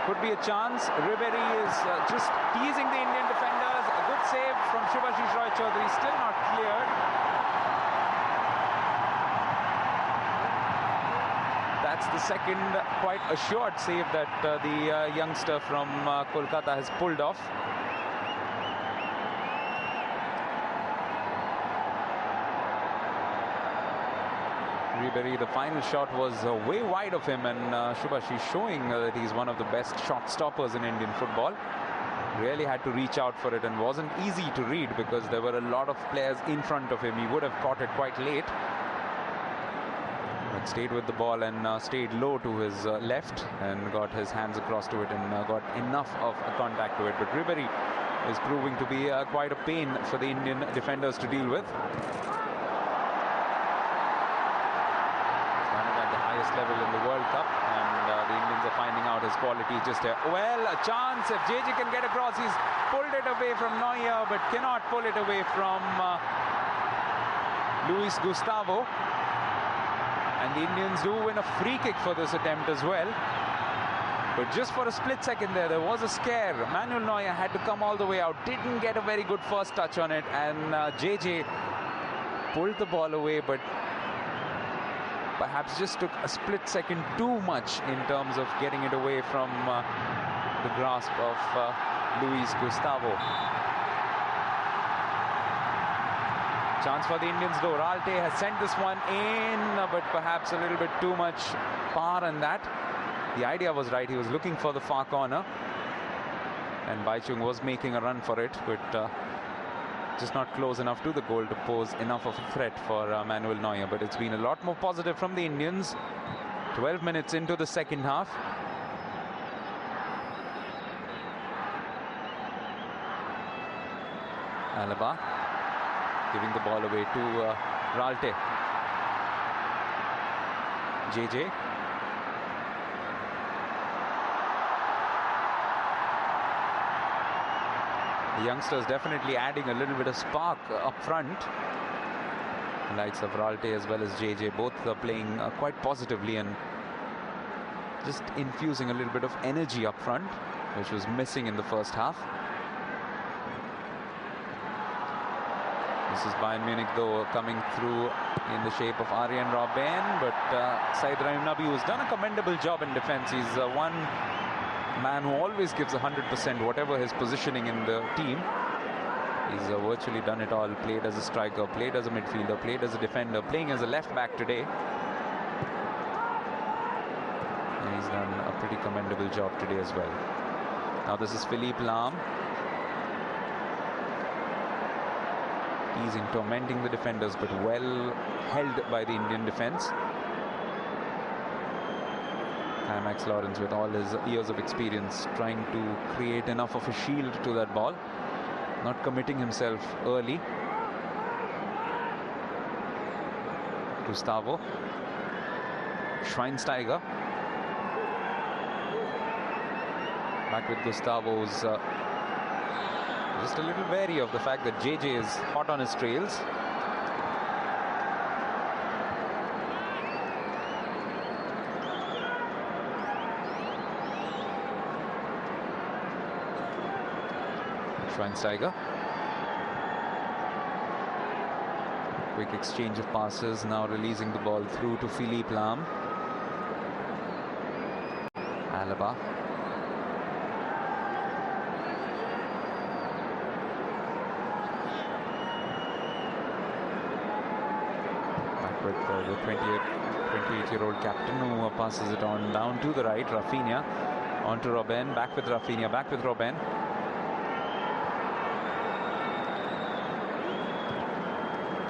Could be a chance. Ribery is just teasing the Indian defenders. A good save from Shubhashish Roy Chaudhary. Still not cleared. That's the second quite assured save that the youngster from Kolkata has pulled off. Ribery, the final shot was way wide of him, and Subhash is showing that he's one of the best shot stoppers in Indian football. Really had to reach out for it and wasn't easy to read because there were a lot of players in front of him. He would have caught it quite late, but stayed with the ball and stayed low to his left and got his hands across to it and got enough of a contact to it. But Ribery is proving to be quite a pain for the Indian defenders to deal with. Level in the World Cup, and the Indians are finding out his quality just here. Well, a chance if JJ can get across. He's pulled it away from Neuer, but cannot pull it away from Luis Gustavo. And the Indians do win a free kick for this attempt as well. But just for a split second there was a scare. Manuel Neuer had to come all the way out. Didn't get a very good first touch on it, and JJ pulled the ball away, but perhaps just took a split second too much in terms of getting it away from the grasp of Luis Gustavo. Chance for the Indians though. Ralte has sent this one in, but perhaps a little bit too much power on that. The idea was right. He was looking for the far corner, and Bhaichung was making a run for it, but just not close enough to the goal to pose enough of a threat for Manuel Neuer. But it's been a lot more positive from the Indians. 12 minutes into the second half. Alaba giving the ball away to Ralte. JJ. The youngsters definitely adding a little bit of spark up front. The likes of Ralte as well as JJ, both are playing quite positively and just infusing a little bit of energy up front, which was missing in the first half. This is Bayern Munich though coming through in the shape of Arjen Robben, but Said Rahim Nabi, who's done a commendable job in defense. He's one man who always gives 100% whatever his positioning in the team. He's virtually done it all. Played as a striker, played as a midfielder, played as a defender, playing as a left back today. And he's done a pretty commendable job today as well. Now this is Philippe Lahm. Teasing, tormenting the defenders, but well held by the Indian defense. Max Lawrence, with all his years of experience, trying to create enough of a shield to that ball, not committing himself early. Gustavo. Schweinsteiger. Back with Gustavo, who's just a little wary of the fact that JJ is hot on his trails. Schweinsteiger. Quick exchange of passes, now releasing the ball through to Philippe Lahm. Alaba. Back with the 28-year-old captain, who passes it on down to the right. Rafinha onto Robben. Back with Rafinha. Back with Robben.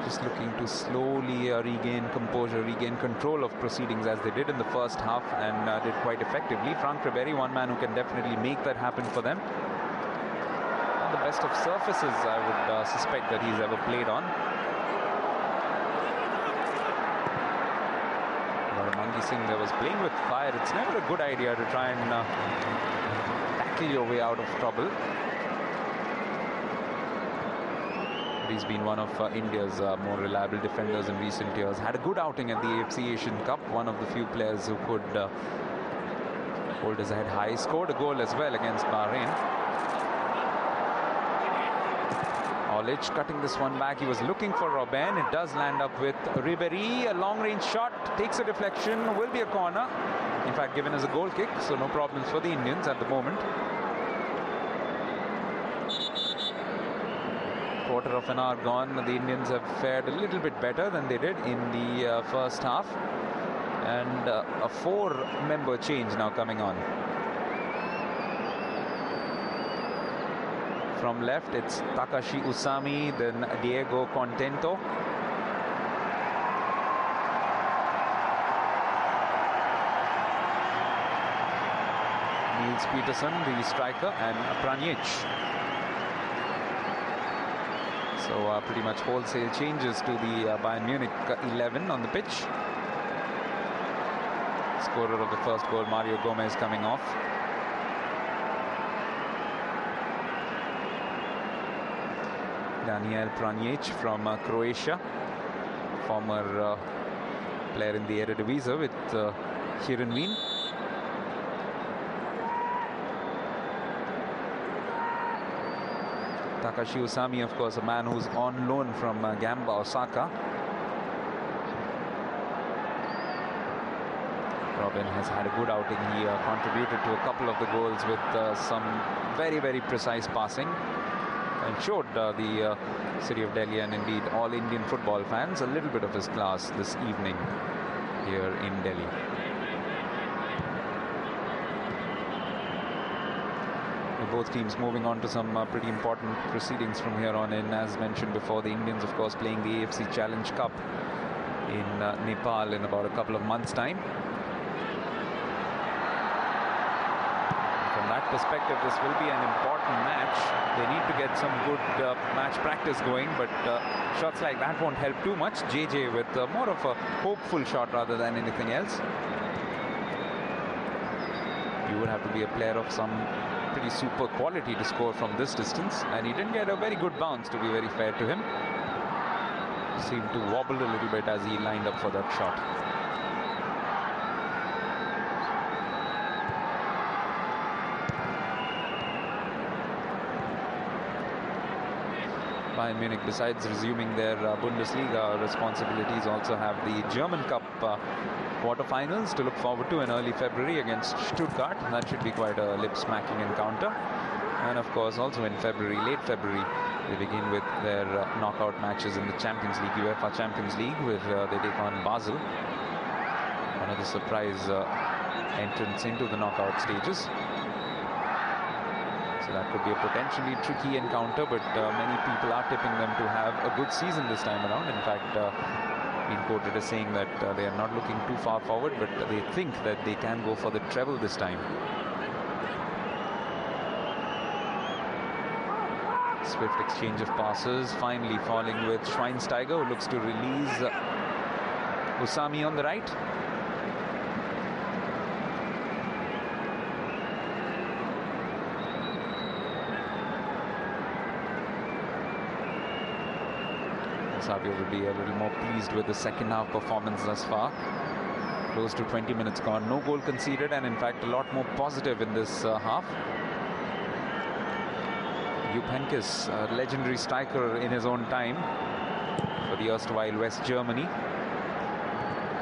Just looking to slowly regain composure, regain control of proceedings as they did in the first half, and did quite effectively. Franck Ribéry, one man who can definitely make that happen for them. And the best of surfaces, I would suspect, that he's ever played on. Mangi Singh there was playing with fire. It's never a good idea to try and tackle your way out of trouble. He's been one of India's more reliable defenders in recent years. Had a good outing at the AFC Asian Cup. One of the few players who could hold his head high. Scored a goal as well against Bahrain. Olic cutting this one back. He was looking for Robben. It does land up with Ribéry. A long-range shot. Takes a deflection. Will be a corner. In fact, given as a goal kick. So no problems for the Indians at the moment. quarter of an hour gone. The Indians have fared a little bit better than they did in the first half. And a 4-member change now coming on. From left, it's Takashi Usami, then Diego Contento. Niels Peterson, the striker, and Pranjic. So pretty much wholesale changes to the Bayern Munich 11 on the pitch. Scorer of the first goal, Mario Gomez, coming off. Daniel Pranjic from Croatia, former player in the Eredivisie with Heerenveen. Takashi Usami, of course, a man who's on loan from Gamba Osaka. Robin has had a good outing. He contributed to a couple of the goals with some very, very precise passing, and showed the city of Delhi and indeed all Indian football fans a little bit of his class this evening here in Delhi. Both teams moving on to some pretty important proceedings from here on in. As mentioned before, the Indians, of course, playing the AFC Challenge Cup in Nepal in about a couple of months' time. From that perspective, this will be an important match. They need to get some good match practice going, but shots like that won't help too much. JJ with more of a hopeful shot rather than anything else. You would have to be a player of some pretty super quality to score from this distance, and he didn't get a very good bounce, to be very fair to him. Seemed to wobble a little bit as he lined up for that shot. Bayern Munich, besides resuming their Bundesliga responsibilities, also have the German Cup quarterfinals to look forward to in early February against Stuttgart. That should be quite a lip-smacking encounter. And of course, also in February, late February, they begin with their knockout matches in the Champions League, UEFA Champions League, where they take on Basel. One of the surprise entrants into the knockout stages. So that could be a potentially tricky encounter, but many people are tipping them to have a good season this time around. In fact, been quoted as saying that they are not looking too far forward, but they think that they can go for the treble this time. Swift exchange of passes, finally falling with Schweinsteiger, who looks to release Usami on the right. Savio will be a little more pleased with the second half performance thus far. Close to 20 minutes gone, no goal conceded, and in fact a lot more positive in this half. Jupp Heynckes, a legendary striker in his own time for the erstwhile West Germany,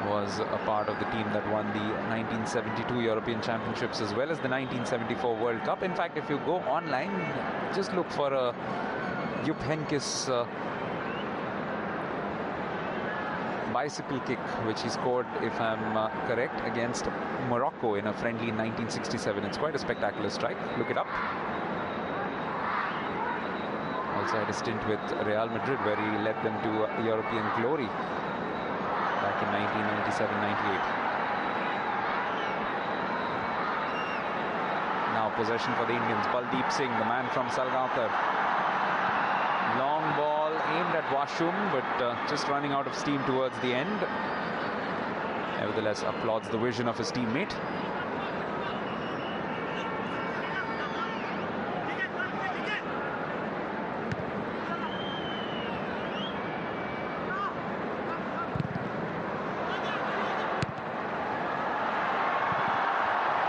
was a part of the team that won the 1972 European Championships as well as the 1974 World Cup. In fact, if you go online, just look for a Jupp Heynckes bicycle kick, which he scored, if I'm correct, against Morocco in a friendly in 1967. It's quite a spectacular strike. Look it up. Also had a stint with Real Madrid, where he led them to European glory back in 1997-98. Now possession for the Indians. Baldeep Singh, the man from Salgaonkar. Long ball aimed at Washum, but just running out of steam towards the end. Nevertheless, applauds the vision of his teammate.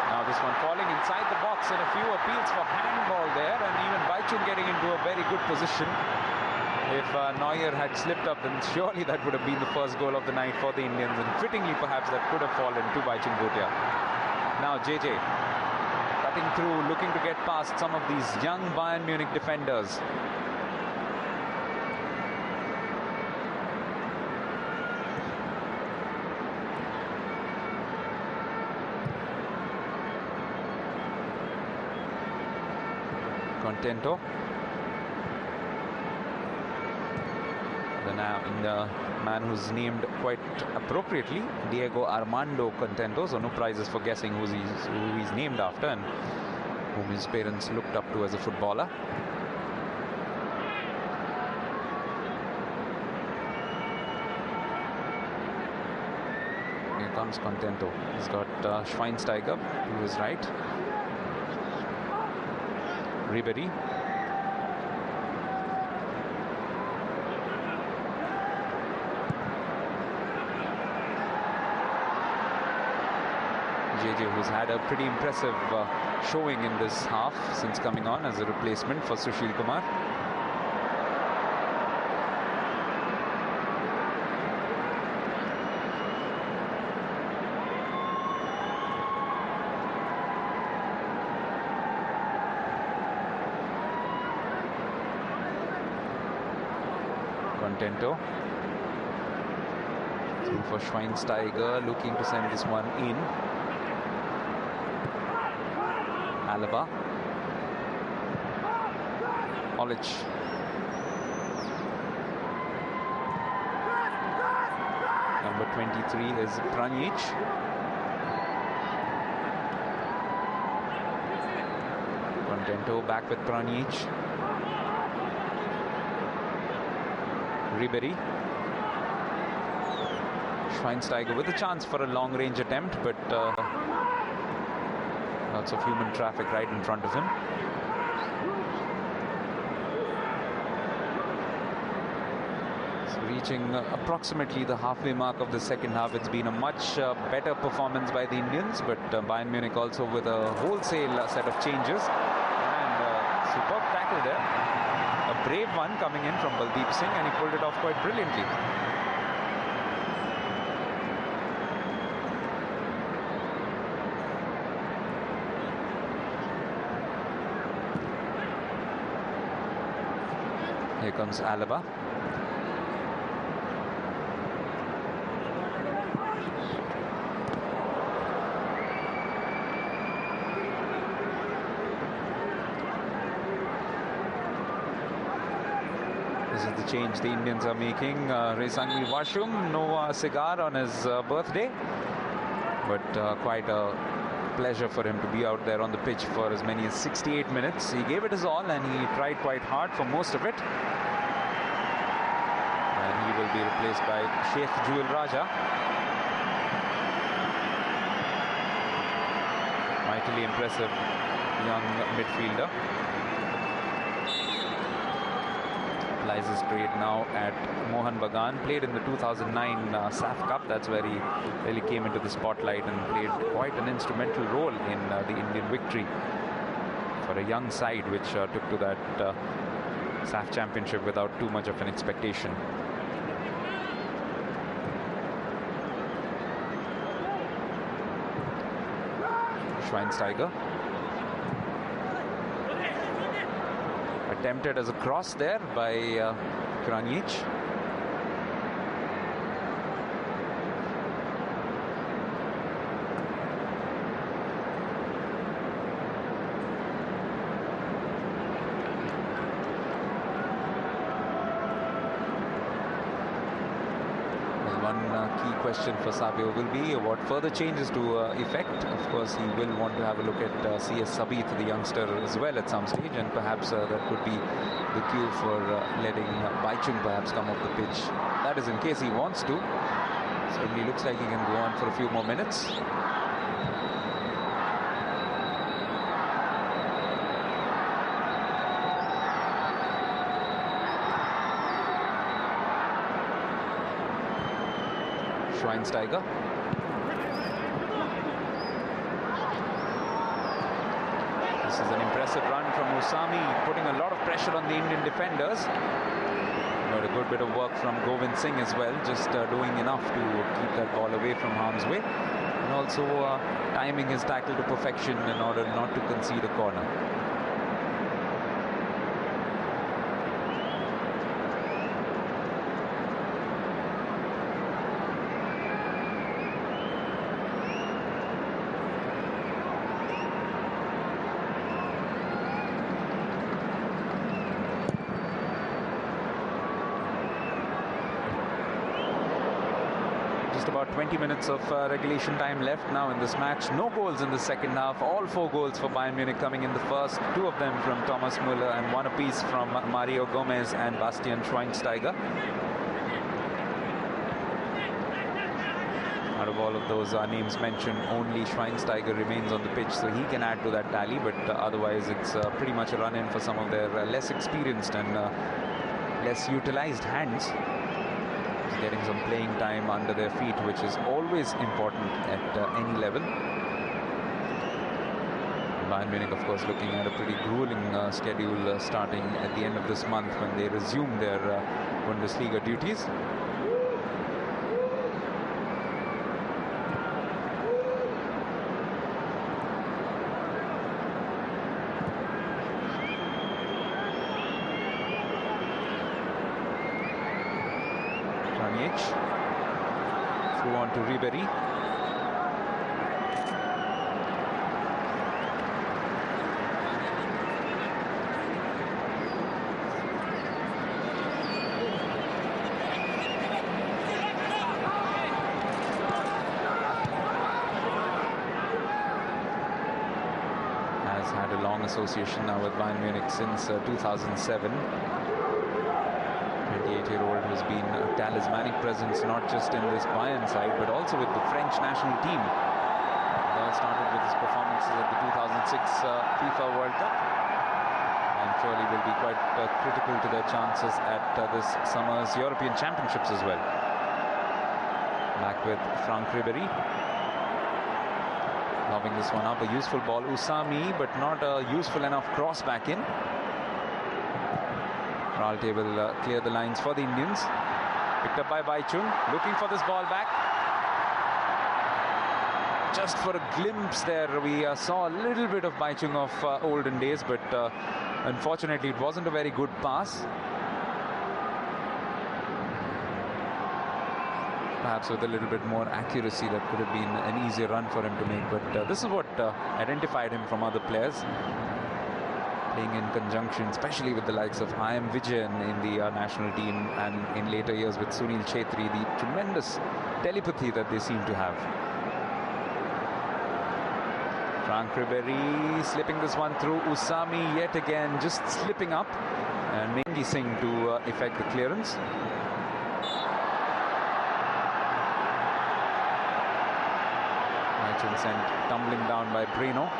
Now this one falling inside the box, and a few appeals for handball there, and even Bhaichung getting into a very good position. If Neuer had slipped up, then surely that would have been the first goal of the night for the Indians, and fittingly perhaps that could have fallen to Bhaichung Bhutia. Now JJ cutting through, looking to get past some of these young Bayern Munich defenders. Contento. The man who's named quite appropriately, Diego Armando Contento. So no prizes for guessing who he's named after and whom his parents looked up to as a footballer. Here comes Contento. He's got Schweinsteiger to his right. Ribery. JJ, who's had a pretty impressive showing in this half since coming on as a replacement for Sushil Kumar. Contento. Through for Schweinsteiger, looking to send this one in. Alaba. Olic. Number 23 is Pranjic. Contento back with Pranjic. Ribery. Schweinsteiger with a chance for a long range attempt, but lots of human traffic right in front of him. So reaching approximately the halfway mark of the second half, it's been a much better performance by the Indians, but Bayern Munich also with a wholesale set of changes. And superb tackle there. A brave one coming in from Baldeep Singh, and he pulled it off quite brilliantly. Here comes Alaba. This is the change the Indians are making. Vashum, no cigar on his birthday, but quite a pleasure for him to be out there on the pitch for as many as 68 minutes. He gave it his all and he tried quite hard for most of it. And he will be replaced by Sheikh Jewel Raja. Mightily impressive young midfielder. Applies his trade now at Mohan Bagan. Played in the 2009 SAF Cup. That's where he really came into the spotlight and played quite an instrumental role in the Indian victory for a young side which took to that SAF championship without too much of an expectation. Schweinsteiger. Attempted as a cross there by Pranjic. Key question for Sabio will be what further changes to effect. Of course, he will want to have a look at CS Sabith, the youngster, as well at some stage, and perhaps that could be the cue for letting Bhaichung perhaps come off the pitch. That is in case he wants to. Certainly looks like he can go on for a few more minutes. Schweinsteiger. This is an impressive run from Usami, putting a lot of pressure on the Indian defenders. But a good bit of work from Govind Singh as well, just doing enough to keep that ball away from harm's way. And also timing his tackle to perfection in order not to concede a corner. Just about 20 minutes of regulation time left now in this match. No goals in the second half. All 4 goals for Bayern Munich coming in the first. 2 of them from Thomas Müller and 1 apiece from Mario Gomez and Bastian Schweinsteiger. Out of all of those names mentioned, only Schweinsteiger remains on the pitch, so he can add to that tally. But otherwise, it's pretty much a run-in for some of their less experienced and less utilized hands. Getting some playing time under their feet, which is always important at any level. Bayern Munich, of course, looking at a pretty grueling schedule starting at the end of this month when they resume their Bundesliga duties. Through on to Ribery. Has had a long association now with Bayern Munich since 2007. 28-year-old who's been a talismanic presence not just in this Bayern side but also with the French national team. It all started with his performances at the 2006 FIFA World Cup and surely will be quite critical to their chances at this summer's European Championships as well. Back with Frank Ribery. Lobbing this one up, a useful ball. Usami, but not a useful enough cross back in. Ralte will clear the lines for the Indians. Picked up by Bhaichung, looking for this ball back. Just for a glimpse there, we saw a little bit of Bhaichung of olden days, but unfortunately it wasn't a very good pass. Perhaps with a little bit more accuracy that could have been an easier run for him to make, but this is what identified him from other players. Playing in conjunction, especially with the likes of I am Vijayan in the national team, and in later years with Sunil Chhetri, the tremendous telepathy that they seem to have. Frank Ribery slipping this one through. Usami yet again just slipping up, and Mengi Singh to effect the clearance. Bhaichung sent tumbling down by Breno.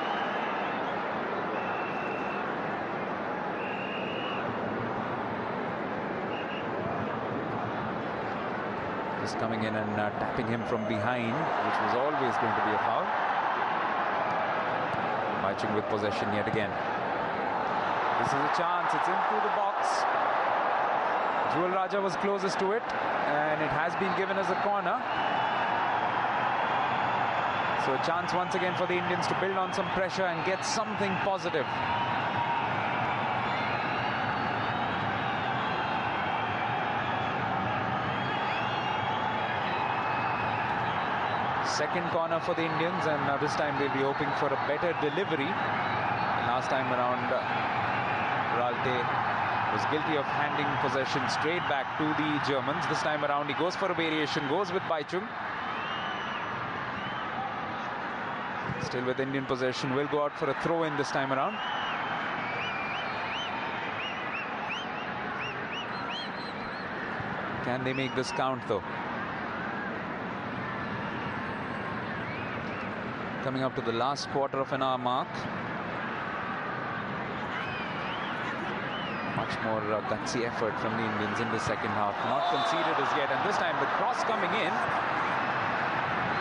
Just coming in and tapping him from behind, which was always going to be a foul. Bhaichung with possession yet again. This is a chance, it's into the box. Jewel Raja was closest to it, and it has been given as a corner. So a chance once again for the Indians to build on some pressure and get something positive. Second corner for the Indians, and this time they'll be hoping for a better delivery. Last time around, Ralte was guilty of handing possession straight back to the Germans. This time around he goes for a variation, goes with Bhaichung. Still with Indian possession, will go out for a throw-in this time around. Can they make this count though? Coming up to the last quarter of an hour mark. Much more gutsy effort from the Indians in the second half. Not conceded as yet, and this time the cross coming in.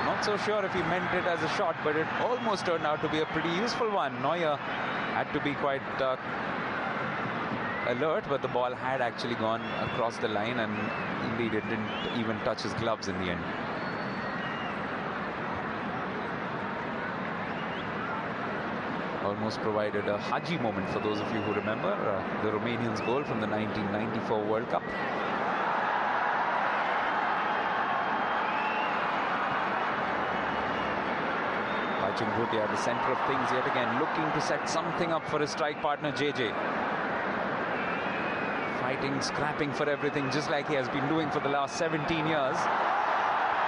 Not so sure if he meant it as a shot, but it almost turned out to be a pretty useful one. Neuer had to be quite alert, but the ball had actually gone across the line, and indeed it didn't even touch his gloves in the end. Almost provided a Haji moment for those of you who remember the Romanians' goal from the 1994 World Cup. Bhaichung Bhutia at the center of things yet again, looking to set something up for his strike partner JJ. Fighting, scrapping for everything, just like he has been doing for the last 17 years.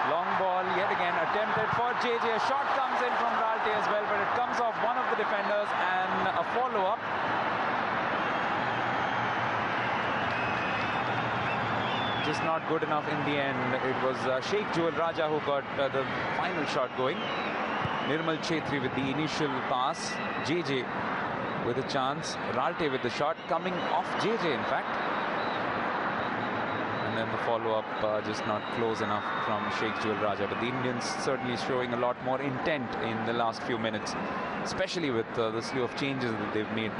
Long ball yet again attempted for JJ. A shot comes in from Ralte as well, but it comes off one of the defenders, and a follow-up. Just not good enough in the end. It was Sheikh Jewel Raja who got the final shot going. Nirmal Chetri with the initial pass. JJ with a chance. Ralte with the shot coming off JJ, in fact. And then the follow-up just not close enough from Sheikh Jewel Raja. But the Indians certainly showing a lot more intent in the last few minutes, especially with the slew of changes that they've made.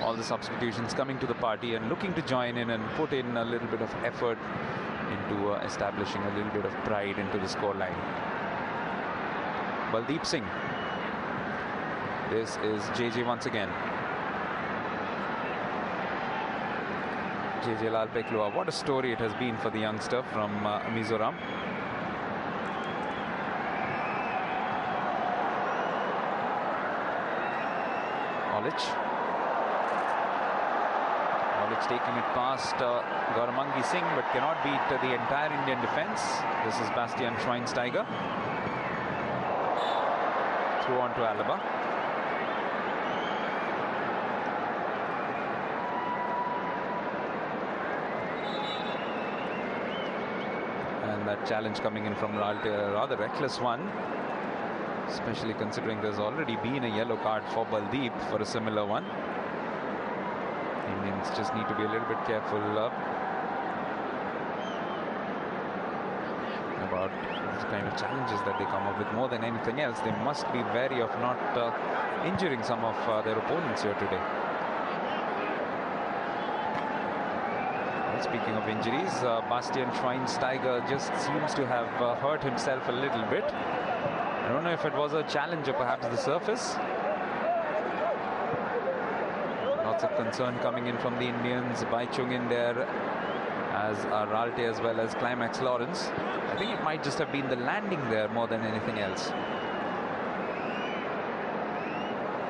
All the substitutions coming to the party and looking to join in and put in a little bit of effort into establishing a little bit of pride into the scoreline. Baldeep Singh. This is JJ once again. JJ Lalpeklua. What a story it has been for the youngster from Mizoram. Olich taking it past Gauramangi Singh, but cannot beat the entire Indian defence. This is Bastian Schweinsteiger. Through on to Alaba. And that challenge coming in from Ralte, a rather reckless one, especially considering there's already been a yellow card for Baldeep for a similar one. Indians just need to be a little bit careful about the kind of challenges that they come up with. More than anything else, they must be wary of not injuring some of their opponents here today. Well, speaking of injuries, Bastian Schweinsteiger just seems to have hurt himself a little bit. I don't know if it was a challenge or perhaps the surface. Lots of concern coming in from the Indians. Bhaichung in there, as Ralte as well as Climax Lawrence. I think it might just have been the landing there more than anything else.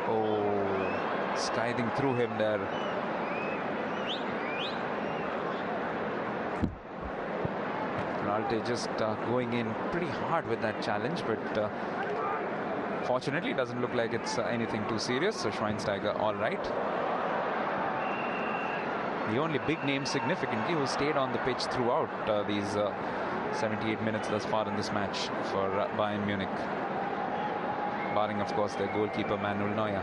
Oh, skying through him there. Ralte just going in pretty hard with that challenge, but fortunately it doesn't look like it's anything too serious. So Schweinsteiger all right. The only big name significantly who stayed on the pitch throughout these 78 minutes thus far in this match for Bayern Munich, barring of course their goalkeeper Manuel Neuer.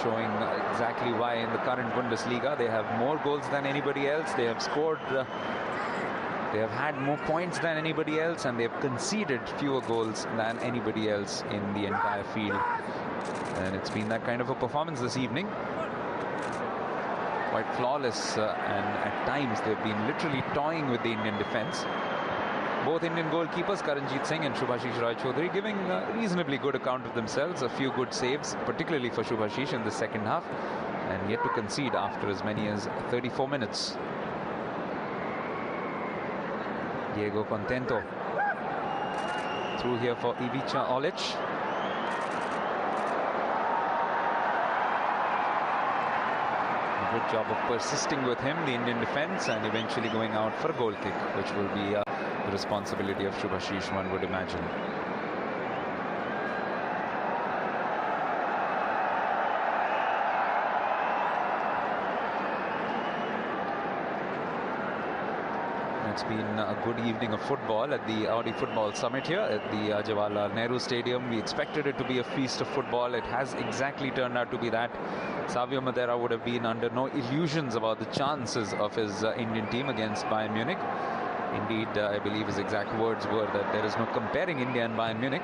Showing exactly why in the current Bundesliga they have more goals than anybody else. They have scored, they have had more points than anybody else, and they've conceded fewer goals than anybody else in the entire field. And it's been that kind of a performance this evening. Quite flawless, and at times they've been literally toying with the Indian defence. Both Indian goalkeepers, Karanjit Singh and Shubhashish Roy Chaudhary, giving a reasonably good account of themselves. A few good saves, particularly for Shubhashish in the second half, and yet to concede after as many as 34 minutes. Diego Contento through here for Ivica Olic. A good job of persisting with him, the Indian defence, and eventually going out for a goal kick, which will be the responsibility of Shubhashish, one would imagine. It's been a good evening of football at the Audi Football Summit here at the Jawaharlal Nehru Stadium. We expected it to be a feast of football. It has exactly turned out to be that. Savio Madeira would have been under no illusions about the chances of his Indian team against Bayern Munich. Indeed, I believe his exact words were that there is no comparing India and Bayern Munich.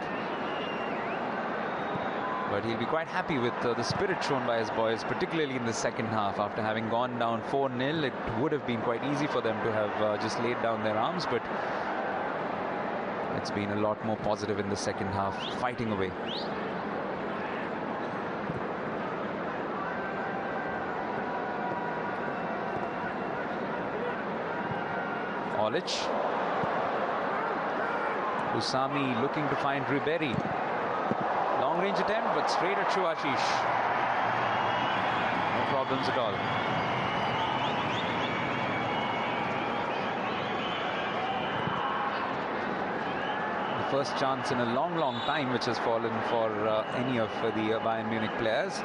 But he'll be quite happy with the spirit shown by his boys, particularly in the second half. After having gone down 4-0, it would have been quite easy for them to have just laid down their arms, but it's been a lot more positive in the second half, fighting away. Olic. Usami looking to find Ribery. Long range attempt, but straight at Shubhashish. No problems at all. The first chance in a long time which has fallen for any of the Bayern Munich players.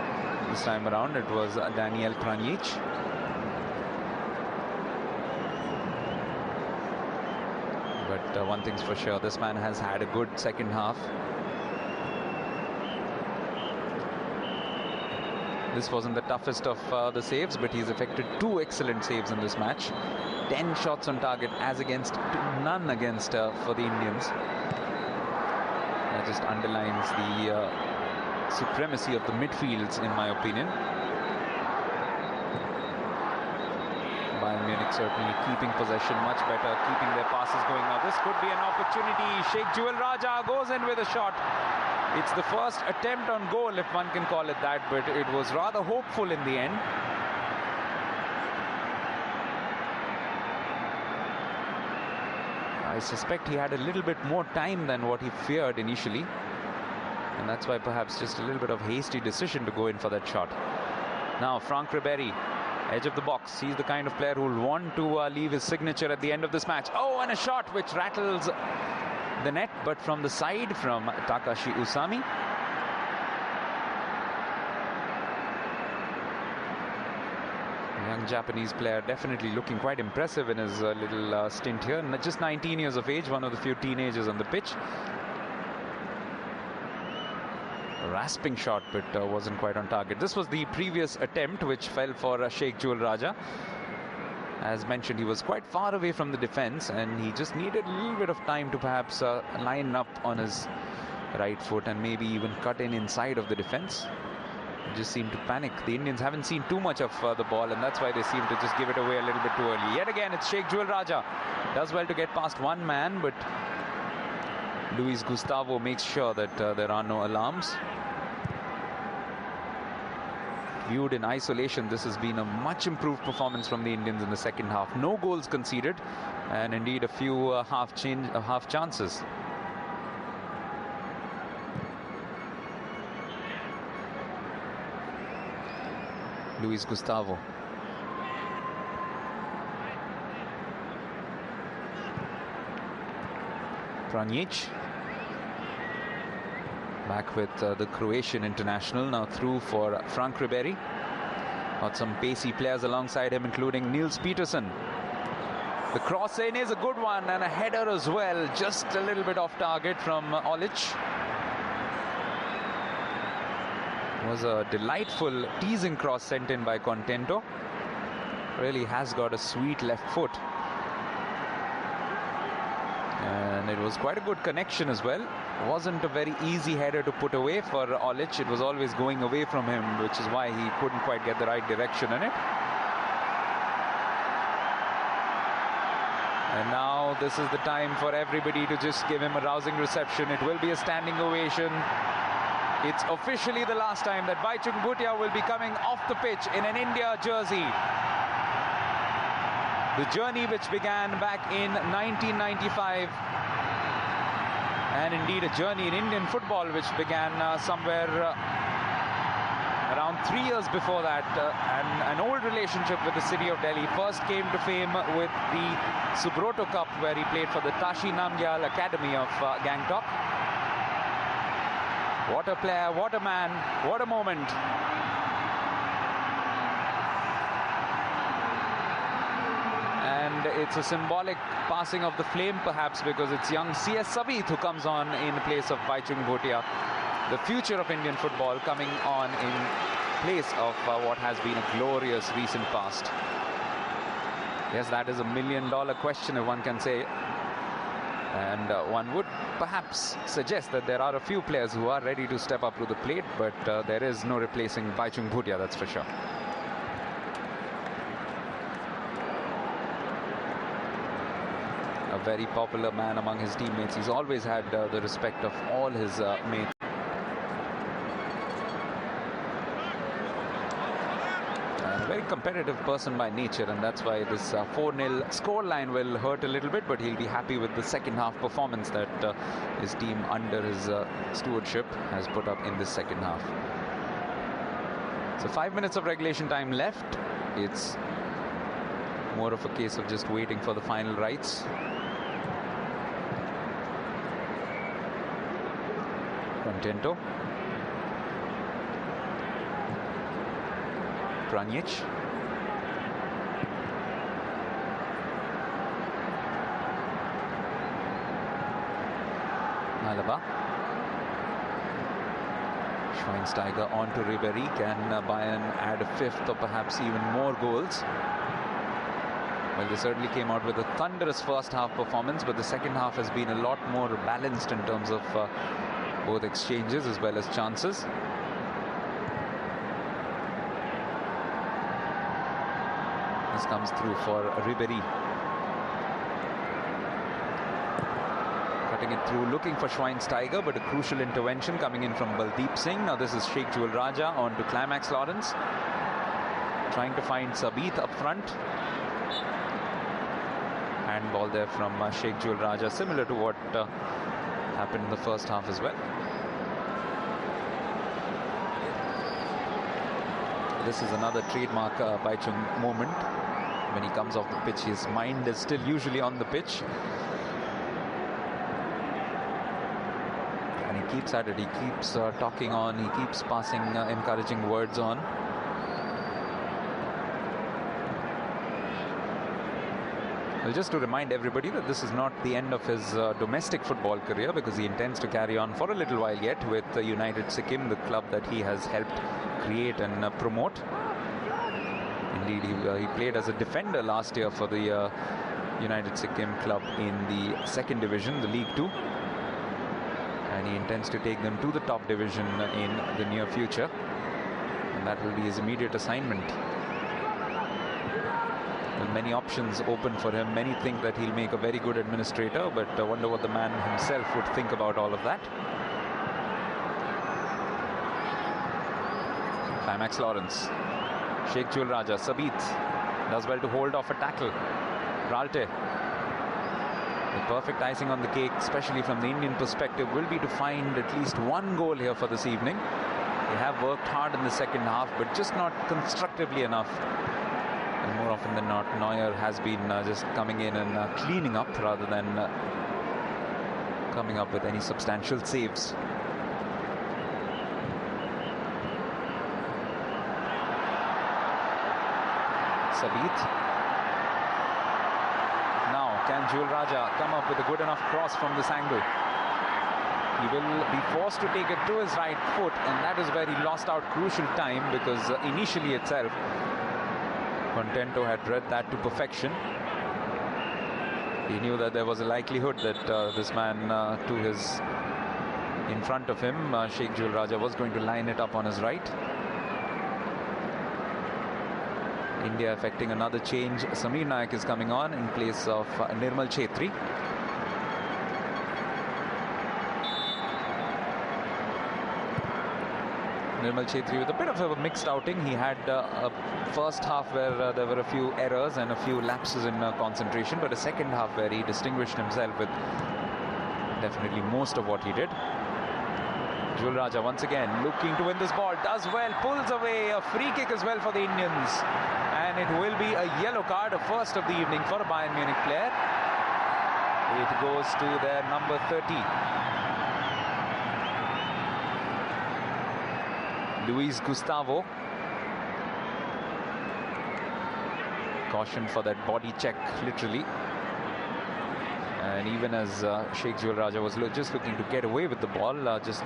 This time around it was Daniel Pranjic. But one thing's for sure, this man has had a good second half. This wasn't the toughest of the saves, but he's effected 2 excellent saves in this match. 10 shots on target as against none against for the Indians. That just underlines the supremacy of the midfields, in my opinion. Bayern Munich certainly keeping possession much better, keeping their passes going. Now this could be an opportunity. Sheikh Jewel Raja goes in with a shot. It's the first attempt on goal, if one can call it that, but it was rather hopeful in the end. I suspect he had a little bit more time than what he feared initially, and that's why perhaps just a little bit of hasty decision to go in for that shot. Now Franck Ribery, edge of the box. He's the kind of player who will want to leave his signature at the end of this match. Oh, and a shot which rattles the net, but from the side from Takashi Usami. Young Japanese player, definitely looking quite impressive in his little stint here. Just 19 years of age, one of the few teenagers on the pitch. A rasping shot, but wasn't quite on target. This was the previous attempt, which fell for Sheikh Jewel Raja. As mentioned, he was quite far away from the defense, and he just needed a little bit of time to perhaps line up on his right foot and maybe even cut in inside of the defense. He just seemed to panic. The Indians haven't seen too much of the ball, and that's why they seem to just give it away a little bit too early. Yet again, it's Sheikh Jewel Raja. Does well to get past one man, but Luis Gustavo makes sure that there are no alarms. Viewed in isolation, this has been a much improved performance from the Indians in the second half. No goals conceded, and indeed a few half chances. Luis Gustavo. Pranjic. Back with the Croatian international, now through for Franck Ribery. Got some pacey players alongside him, including Niels Peterson. The cross in is a good one, and a header as well, just a little bit off target from Olic. Was a delightful teasing cross sent in by Contento. Really has got a sweet left foot. And it was quite a good connection as well. Wasn't a very easy header to put away for Olic. It was always going away from him, which is why he couldn't quite get the right direction in it. And now this is the time for everybody to just give him a rousing reception. It will be a standing ovation. It's officially the last time that Bhaichung Bhutia will be coming off the pitch in an India jersey. The journey which began back in 1995, and indeed a journey in Indian football which began somewhere around 3 years before that, and an old relationship with the city of Delhi. First came to fame with the Subroto Cup, where he played for the Tashi Namgyal Academy of Gangtok. What a player, what a man, what a moment. And it's a symbolic passing of the flame, perhaps, because it's young C.S. Savith who comes on in place of Bhaichung Bhutia. The future of Indian football coming on in place of what has been a glorious recent past. Yes, that is $1 million question, if one can say. And one would perhaps suggest that there are a few players who are ready to step up to the plate, but there is no replacing Bhaichung Bhutia, that's for sure. A very popular man among his teammates. He's always had the respect of all his mates. And a very competitive person by nature, and that's why this 4-0 scoreline will hurt a little bit, but he'll be happy with the second half performance that his team under his stewardship has put up in this second half. So 5 minutes of regulation time left. It's more of a case of just waiting for the final rites. Contento. Pranjic. Alaba. Schweinsteiger on to Ribery. Can Bayern add a fifth or perhaps even more goals? Well, they certainly came out with a thunderous first half performance, but the second half has been a lot more balanced in terms of both exchanges as well as chances. This comes through for Ribery. Cutting it through, looking for Schweinsteiger, but a crucial intervention coming in from Baldeep Singh. Now this is Sheikh Jewel Raja on to Climax Lawrence. Trying to find Sabith up front. Handball there from Sheikh Jewel Raja, similar to what happened in the first half as well. This is another trademark Bhaichung moment. When he comes off the pitch, his mind is still usually on the pitch. And he keeps at it. He keeps talking on. He keeps passing encouraging words on. Well, just to remind everybody that this is not the end of his domestic football career, because he intends to carry on for a little while yet with United Sikkim, the club that he has helped create and promote. Indeed, he played as a defender last year for the United Sikkim club in the second division, the League 2. And he intends to take them to the top division in the near future. And that will be his immediate assignment. With many options open for him. Many think that he'll make a very good administrator, but I wonder what the man himself would think about all of that. Climax Lawrence. Sheikh Jewel Raja. Sabith does well to hold off a tackle. Ralte. The perfect icing on the cake, especially from the Indian perspective, will be to find at least one goal here for this evening. They have worked hard in the second half, but just not constructively enough. And more often than not, Neuer has been just coming in and cleaning up rather than coming up with any substantial saves. Sabith. Now, can Jewel Raja come up with a good enough cross from this angle? He will be forced to take it to his right foot, and that is where he lost out crucial time, because initially itself, Contento had read that to perfection. He knew that there was a likelihood that this man to his in front of him, Sheikh Jewel Raja, was going to line it up on his right. India effecting another change. Samir Naik is coming on in place of Nirmal Chetri. Nirmal Chetri with a bit of a mixed outing. He had a first half where there were a few errors and a few lapses in concentration, but a second half where he distinguished himself with definitely most of what he did. Jewel Raja once again looking to win this ball, does well, pulls away, a free kick as well for the Indians, and it will be a yellow card, a first of the evening for a Bayern Munich player. It goes to their number 30. Luis Gustavo. Caution for that body check, literally. And even as Sheikh Jewel Raja was just looking to get away with the ball, just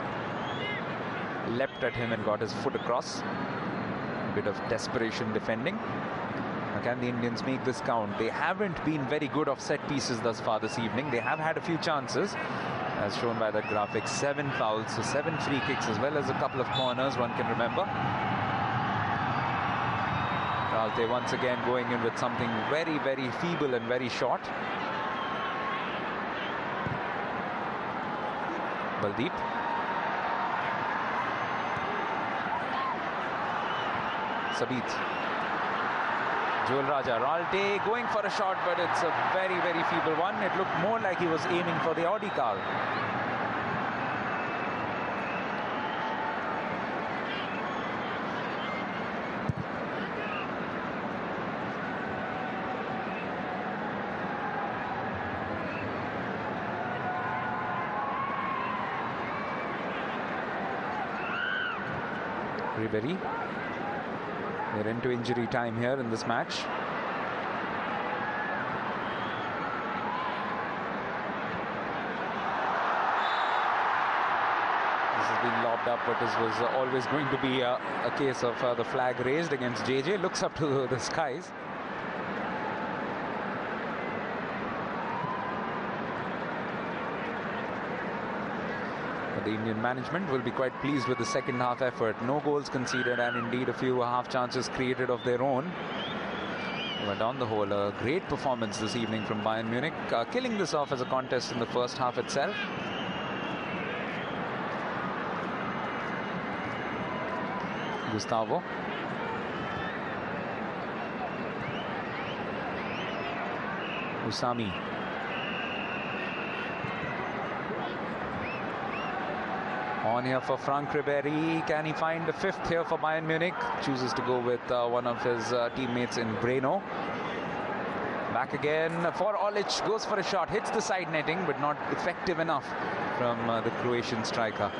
leapt at him and got his foot across. A bit of desperation defending. Now, can the Indians make this count? They haven't been very good off set pieces thus far this evening. They have had a few chances, as shown by that graphic. 7 fouls, so 7 free kicks, as well as a couple of corners one can remember. Ralte once again going in with something very, very feeble and very short. Baldeep. Sabith. Joel Raja, Ralte going for a shot, but it's a very, very feeble one. It looked more like he was aiming for the Audi car. Ribery. We're into injury time here in this match. This has been lobbed up, but this was always going to be a case of the flag raised against JJ. Looks up to the skies. The Indian management will be quite pleased with the second half effort. No goals conceded and indeed a few half chances created of their own. But on the whole, a great performance this evening from Bayern Munich, killing this off as a contest in the first half itself. Gustavo. Usami. On here for Frank Ribery. Can he find the fifth here for Bayern Munich? Chooses to go with one of his teammates in Breno. Back again for Olic. Goes for a shot. Hits the side netting, but not effective enough from the Croatian striker.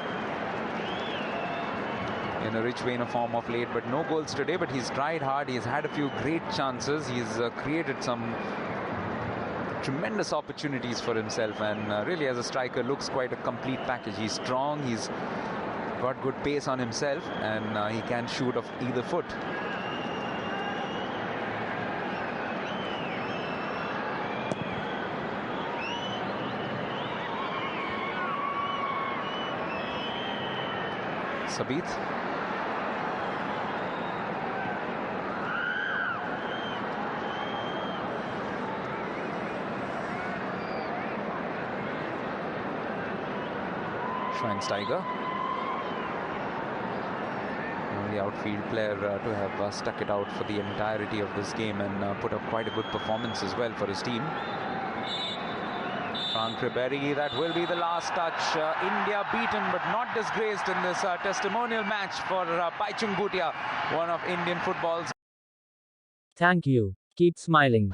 In a rich vein of form of late, but no goals today. But he's tried hard. He's had a few great chances. He's created some tremendous opportunities for himself, and really as a striker looks quite a complete package. He's strong, he's got good pace on himself, and he can shoot off either foot. Sabith. Schweinsteiger, only outfield player to have stuck it out for the entirety of this game and put up quite a good performance as well for his team. Frank Ribery, that will be the last touch. India beaten but not disgraced in this testimonial match for Bhaichung Bhutia, one of Indian football's. Thank you. Keep smiling.